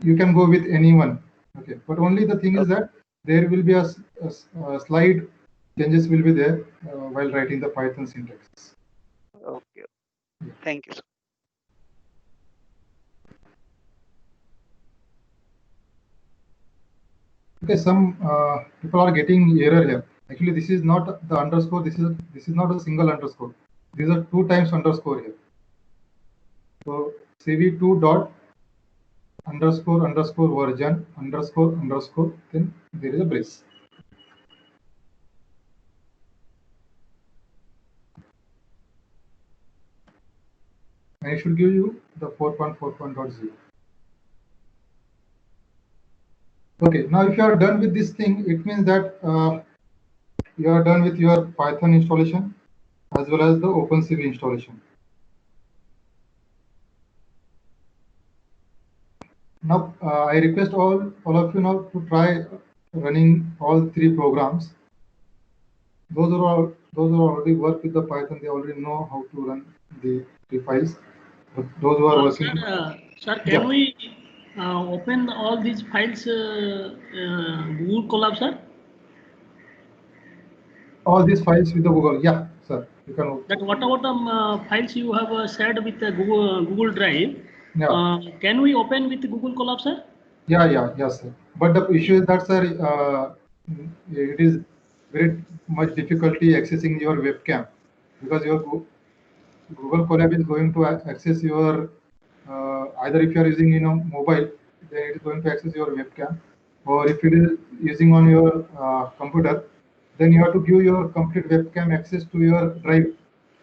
you can go with anyone. Okay, but only the thing is that there will be a slide changes will be there while writing the Python syntax. Okay. Thank you, sir. Okay, some people are getting error here. Actually, this is not the underscore. This is not a single underscore. These are 2 times underscore here. So cv2 dot underscore underscore version underscore underscore. Then there is a brace. And it should give you the 4.4.0. Okay, now if you are done with this thing, it means that you are done with your Python installation as well as the OpenCV installation. Now I request all of you now to try running all 3 programs. Those who already work with the Python, they already know how to run the files. But those who are working, sir, can we open all these files Google Colab, sir? all these files with the Google, yeah, sir, you can open. That what about the files you have shared with the Google Drive? Yeah. Can we open with Google Colab, sir? Yes, sir. But the issue is that, sir, it is very much difficulty accessing your webcam because your Google Colab is going to access your either if you are using mobile, then it is going to access your webcam, or if it is using on your computer, then you have to give your complete webcam access to your drive.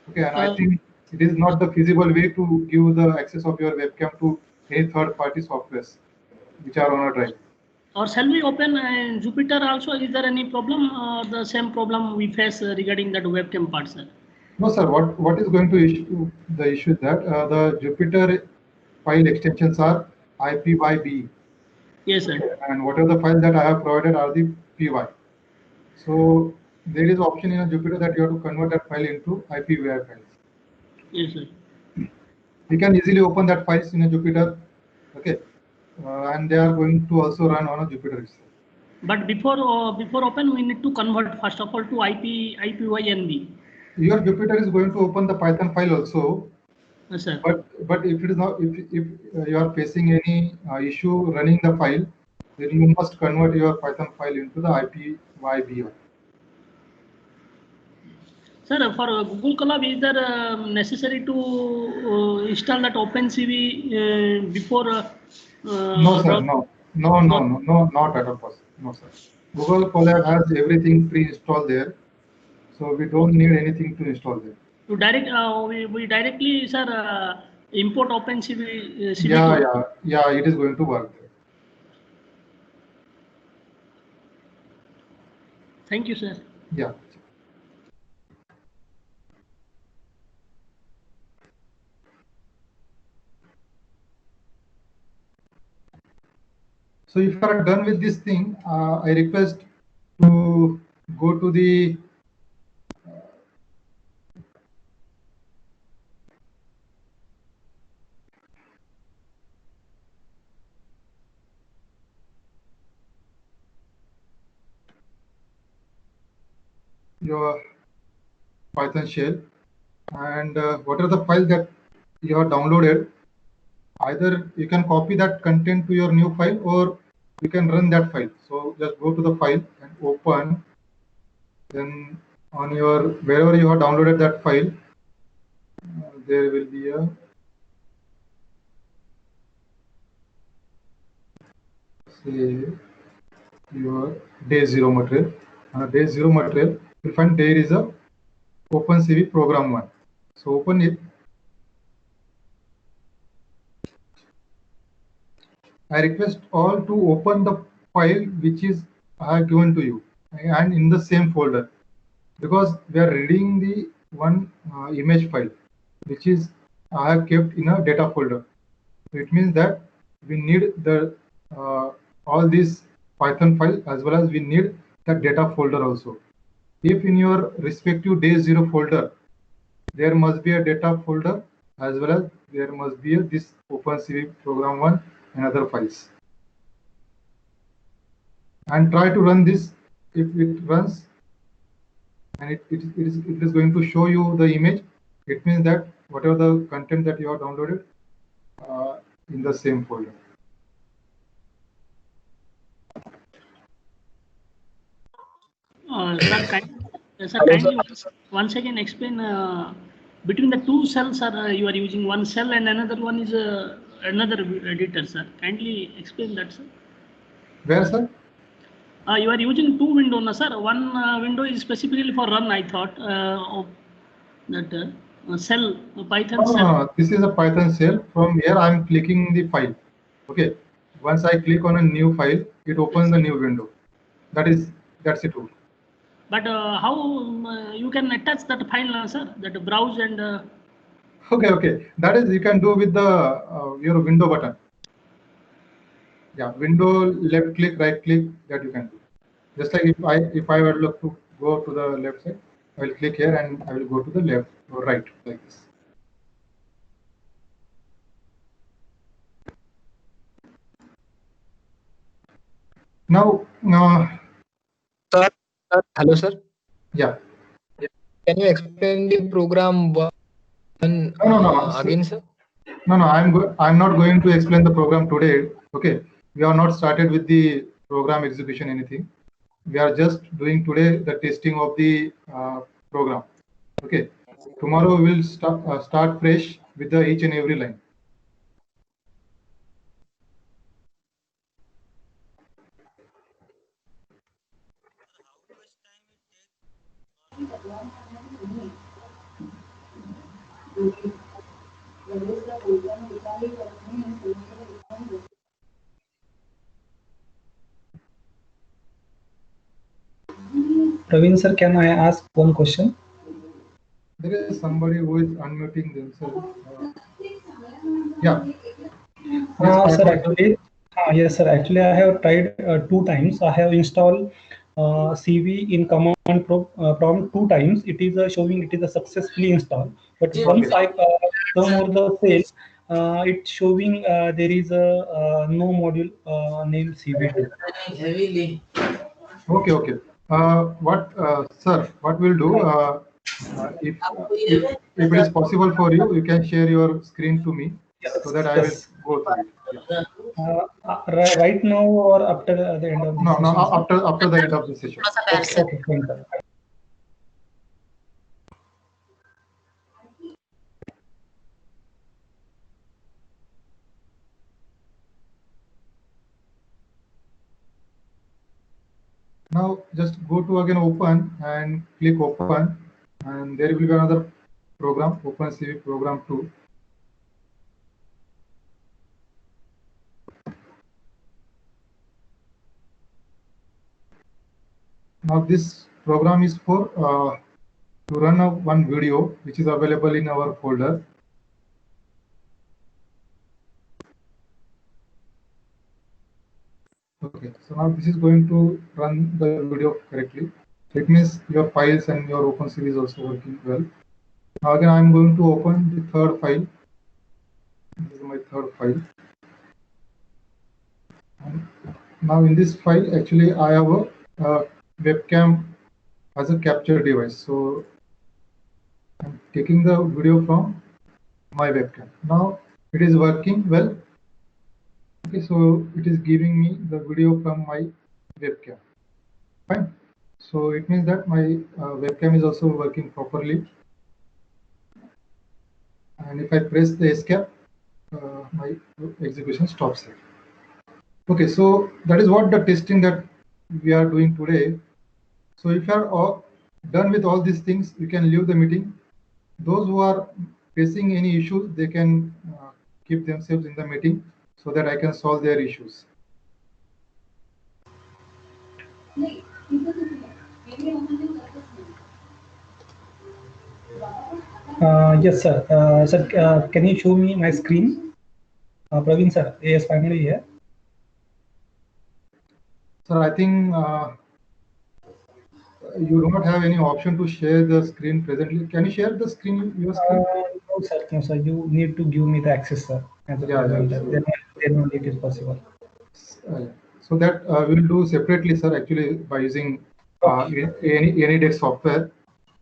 Okay, and I think it is not the feasible way to give the access of your webcam to any third-party softwares which are on a drive. Or shall we open Jupyter also? Is there any problem or the same problem we face regarding that webcam part, sir? No, sir. What is going to issue the issue is that the Jupyter file extensions are IPYB. Yes, sir. And whatever the files that I have provided are the PY. So there is option in a Jupyter that you have to convert that file into IPY files. Yes, sir. We can easily open that files in a Jupyter. Okay. And they are going to also run on a Jupyter itself. But before open, we need to convert first of all to IPYNB. Your Jupyter is going to open the Python file also. Yes, sir. But if it is not, if you are facing any issue running the file, then you must convert your Python file into the IPYB. Sir, for Google Colab, is there necessary to install that OpenCV before? No, sir. No, not at all. No, sir. Google Colab has everything pre-installed there, so we don't need anything to install there. To direct, we directly, sir, import OpenCV. Yeah. It is going to work there. Thank you, sir. Yeah. So if you are done with this thing, I request to go to the your Python shell, and what are the files that you have downloaded. Either you can copy that content to your new file, or you can run that file. So just go to the file and open. Then on your wherever you have downloaded that file, there will be a say your day 0 material. On day 0 material, you'll find there is a OpenCV program 1. So open it. I request all to open the file which is I have given to you and in the same folder, because we are reading the one image file which is I have kept in a data folder. It means that we need the all these Python file as well as we need the data folder also. If in your respective day 0 folder there must be a data folder as well as there must be this OpenCV program 1 and other files. And try to run this. If it runs, and it is going to show you the image. It means that whatever the content that you have downloaded in the same folder. Sir, kindly once again explain between the two cells, sir, you are using one cell and another one is another editor, sir. Kindly explain that, sir. Where, sir? You are using two windows, sir. One window is specifically for run, I thought, of that cell, Python cell. No, this is a Python cell. From here, I am clicking the file. Okay. Once I click on a new file, it opens the new window. That's it. But how you can attach that file, sir? That browse and. Okay. That is you can do with the your window button. Yeah, window left click, right click, that you can do. Just like if I were to go to the left side, I will click here and I will go to the left or right like this. Now, Sir, hello, sir. Yeah. Can you explain the program No. again, sir? No, I'm not going to explain the program today. Okay, we are not started with the program execution anything. We are just doing today the testing of the program. Okay, tomorrow we will start fresh with the each and every line. Praveen sir, can I ask one question? There is somebody who is unmuting themselves. Yeah. Sir, actually, yes, sir. Actually, I have tried 2 times. I have installed CV in command prompt 2 times. It is showing it is a successfully installed. But once I come over the sales, it's showing there is a no module named CV2. Okay. Sir, what we'll do, if it is possible for you, you can share your screen to me so that I will go through it. Yeah. Right now or after the end of the session? No, after the end of the session. Okay, fine, sir. Now just go to again open and click open, and there will be another program, OpenCV program 2. Now this program is for to run one video which is available in our folder. Okay, so now this is going to run the video correctly. It means your files and your OpenCV is also working well. Now again, I'm going to open the third file. This is my third file. And now in this file, actually, I have a webcam as a capture device. So I'm taking the video from my webcam. Now it is working well. Okay, so it is giving me the video from my webcam. Fine. So it means that my webcam is also working properly. And if I press the escape, my execution stops here. Okay, so that is what the testing that we are doing today. So if you are all done with all these things, you can leave the meeting. Those who are facing any issues, they can keep themselves in the meeting so that I can solve their issues. Yes, sir. Sir, can you show me my screen? Praveen sir, yes, finally here. Sir, I think you do not have any option to share the screen presently. Can you share the screen? Your screen? No, sir. You need to give me the access, sir. As a presenter. Then only it is possible. So that we will do separately, sir. Actually, by using AnyDesk software.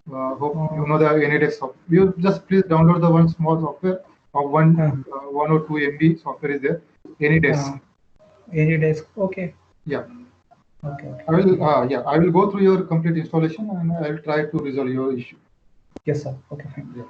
Hope you know the AnyDesk software. You just please download the one small software of 1 or 2 MB software is there. AnyDesk. AnyDesk. Okay. Yeah. Okay. I will. I will go through your complete installation and I will try to resolve your issue. Yes, sir. Okay, fine. Yeah.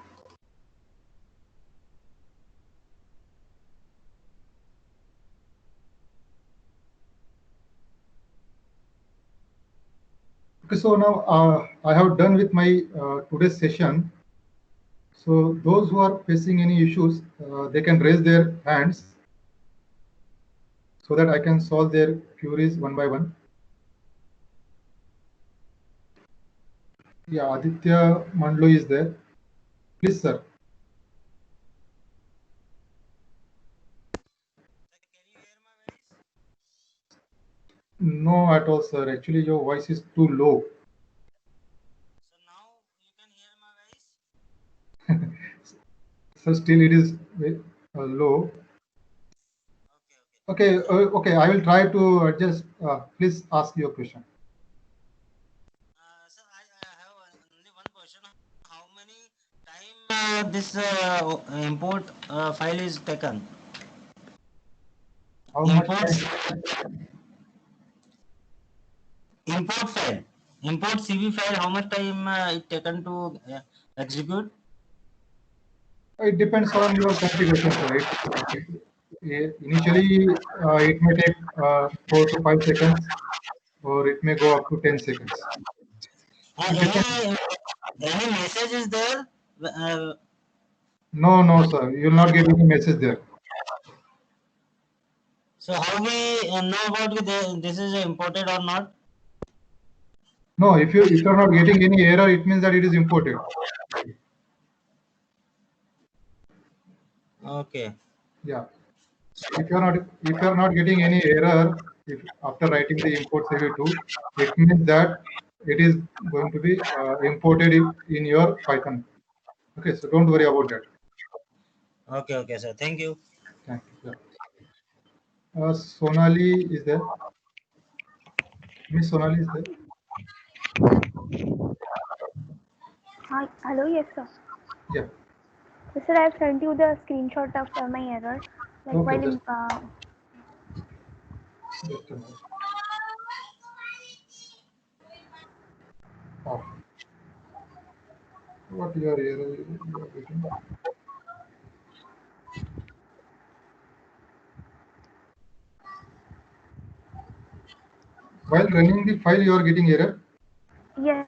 Okay, so now I have done with my today's session. So those who are facing any issues, they can raise their hands so that I can solve their queries one by one. Yeah, Aditya Mandlo is there. Please, sir. No, at all, sir. Actually, your voice is too low. So still it is low. Okay, okay. I will try to adjust. Please ask your question. This import file is taken. How much Import file, import CV file. How much time it taken to execute? It depends on your configuration, sir. Initially, it may take 4 to 5 seconds, or it may go up to 10 seconds. Any message is there? No, no, sir. You will not get any message there. So how we know about this is imported or not? No, if you are not getting any error, it means that it is imported. Okay. Yeah. If you are not getting any error, if after writing the import CV2, it means that it is going to be imported in your Python. Okay, so don't worry about that. Okay, okay, sir. Thank you. Thank you. Yeah. Sonali is there. Miss Sonali is there. Hi. Hello. Yes, sir. Yeah. Yes, sir, I've sent you the screenshot of my error. Like Okay, while in, just a minute. Oh. What your error you are getting? While running the file, you are getting error. yes.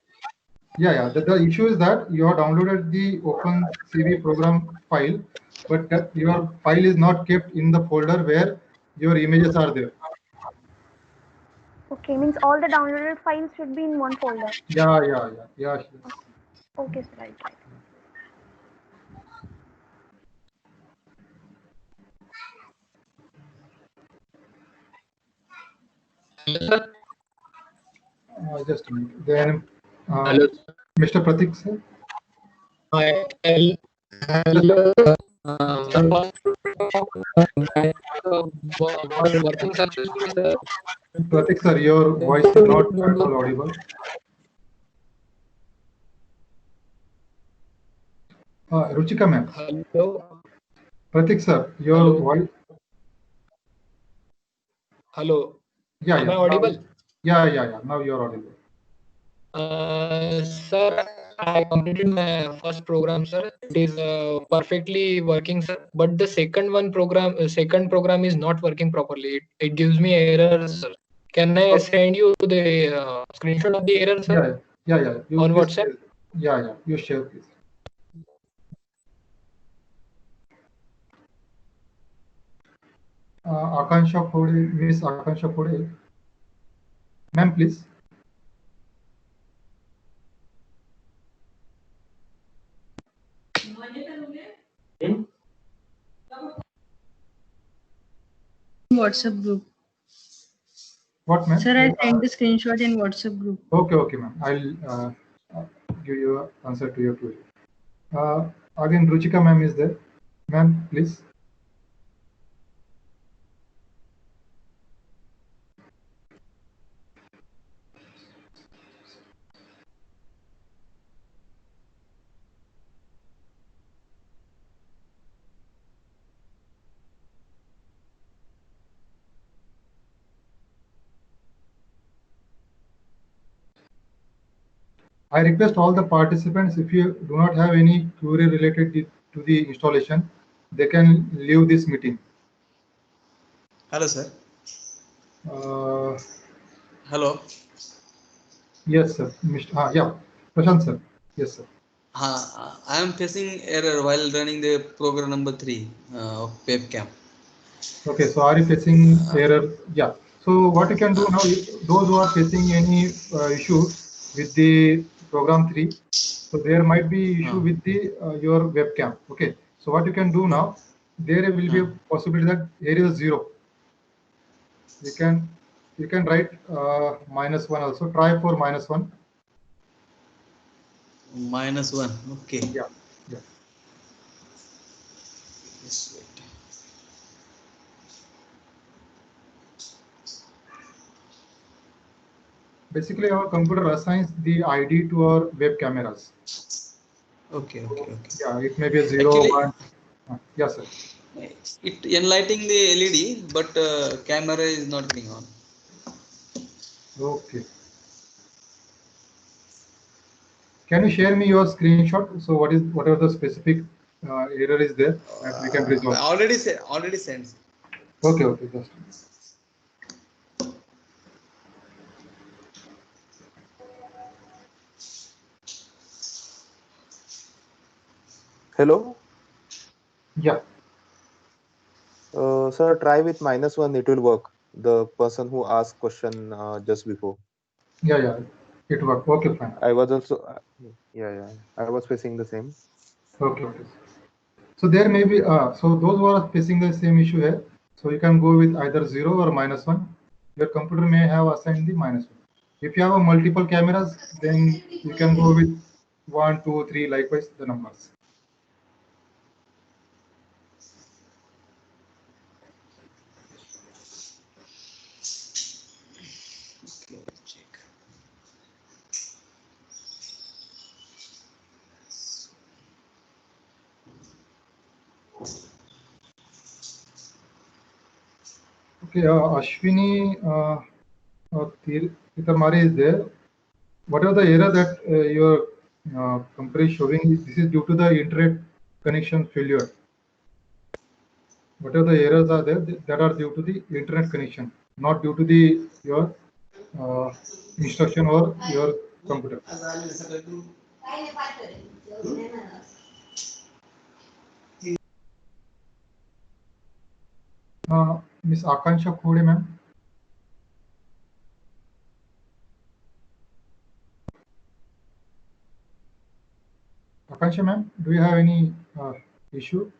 Yeah. The issue is that you have downloaded the OpenCV program file, but your file is not kept in the folder where your images are there. Okay, means all the downloaded files should be in one folder. Yeah. Yes. Okay, sir. Right. Just a minute. Then, Hello. Mr. Pratik, sir. Hello. Working successfully, sir. Pratik, sir, your voice is not at all audible. Ruchika, ma'am. Hello. Pratik, sir, your voice. Hello. Yeah. Am I audible? Yeah. Now you are audible. Sir, I completed my first program, sir. It is perfectly working, sir. But the second program is not working properly. It gives me errors, sir. Can I send you the screenshot of the error, sir? Yeah. You On please WhatsApp? share. Yeah. You share, please. Akansha Khode, Miss Akansha Khode. Ma'am, please. WhatsApp group. What, ma'am? Sir, I sent the screenshot in WhatsApp group. Okay, ma'am. I'll give you an answer to your query. Again, Ruchika, ma'am, is there? Ma'am, please. I request all the participants, if you do not have any query related to the installation, they can leave this meeting. Hello, sir. Uh, Hello. yes, sir. Yeah, Prashant, sir. Yes, sir. I am facing error while running the program number 3 of webcam. Okay, so are you facing error? Yeah. So what you can do now, those who are facing any issue with the program 3, so there might be issue with the your webcam. Okay. So what you can do now, there will be a possibility that here is a 0. You can write -1 also. Try for -1. -1. Okay. Yeah. Yeah. Just wait. Basically, our computer assigns the ID to our web cameras. Okay. Yeah, it may be a 0, Actually, 1. Yes, sir. It enlightening the LED, but camera is not getting on. Okay. Can you share me your screenshot? So whatever the specific error is there that we can resolve? Already sent. Okay, just. Hello. Yeah. Sir, try with -1. It will work. The person who asked question just before. Yeah. It worked. Okay, fine. I was also. Yeah. I was facing the same. Okay. So there may be so those who are facing the same issue here. So you can go with either 0 or -1. Your computer may have assigned the -1. If you have a multiple cameras, then you can go with 1, 2, 3, likewise the numbers. Okay, check. Okay, Ashwini Titamari is there. What are the error that your computer is showing? This is due to the internet connection failure. What are the errors are there that are due to the internet connection, not due to the your instruction or your computer? Miss Akansha Khode, ma'am. Akansha, ma'am, do you have any issue?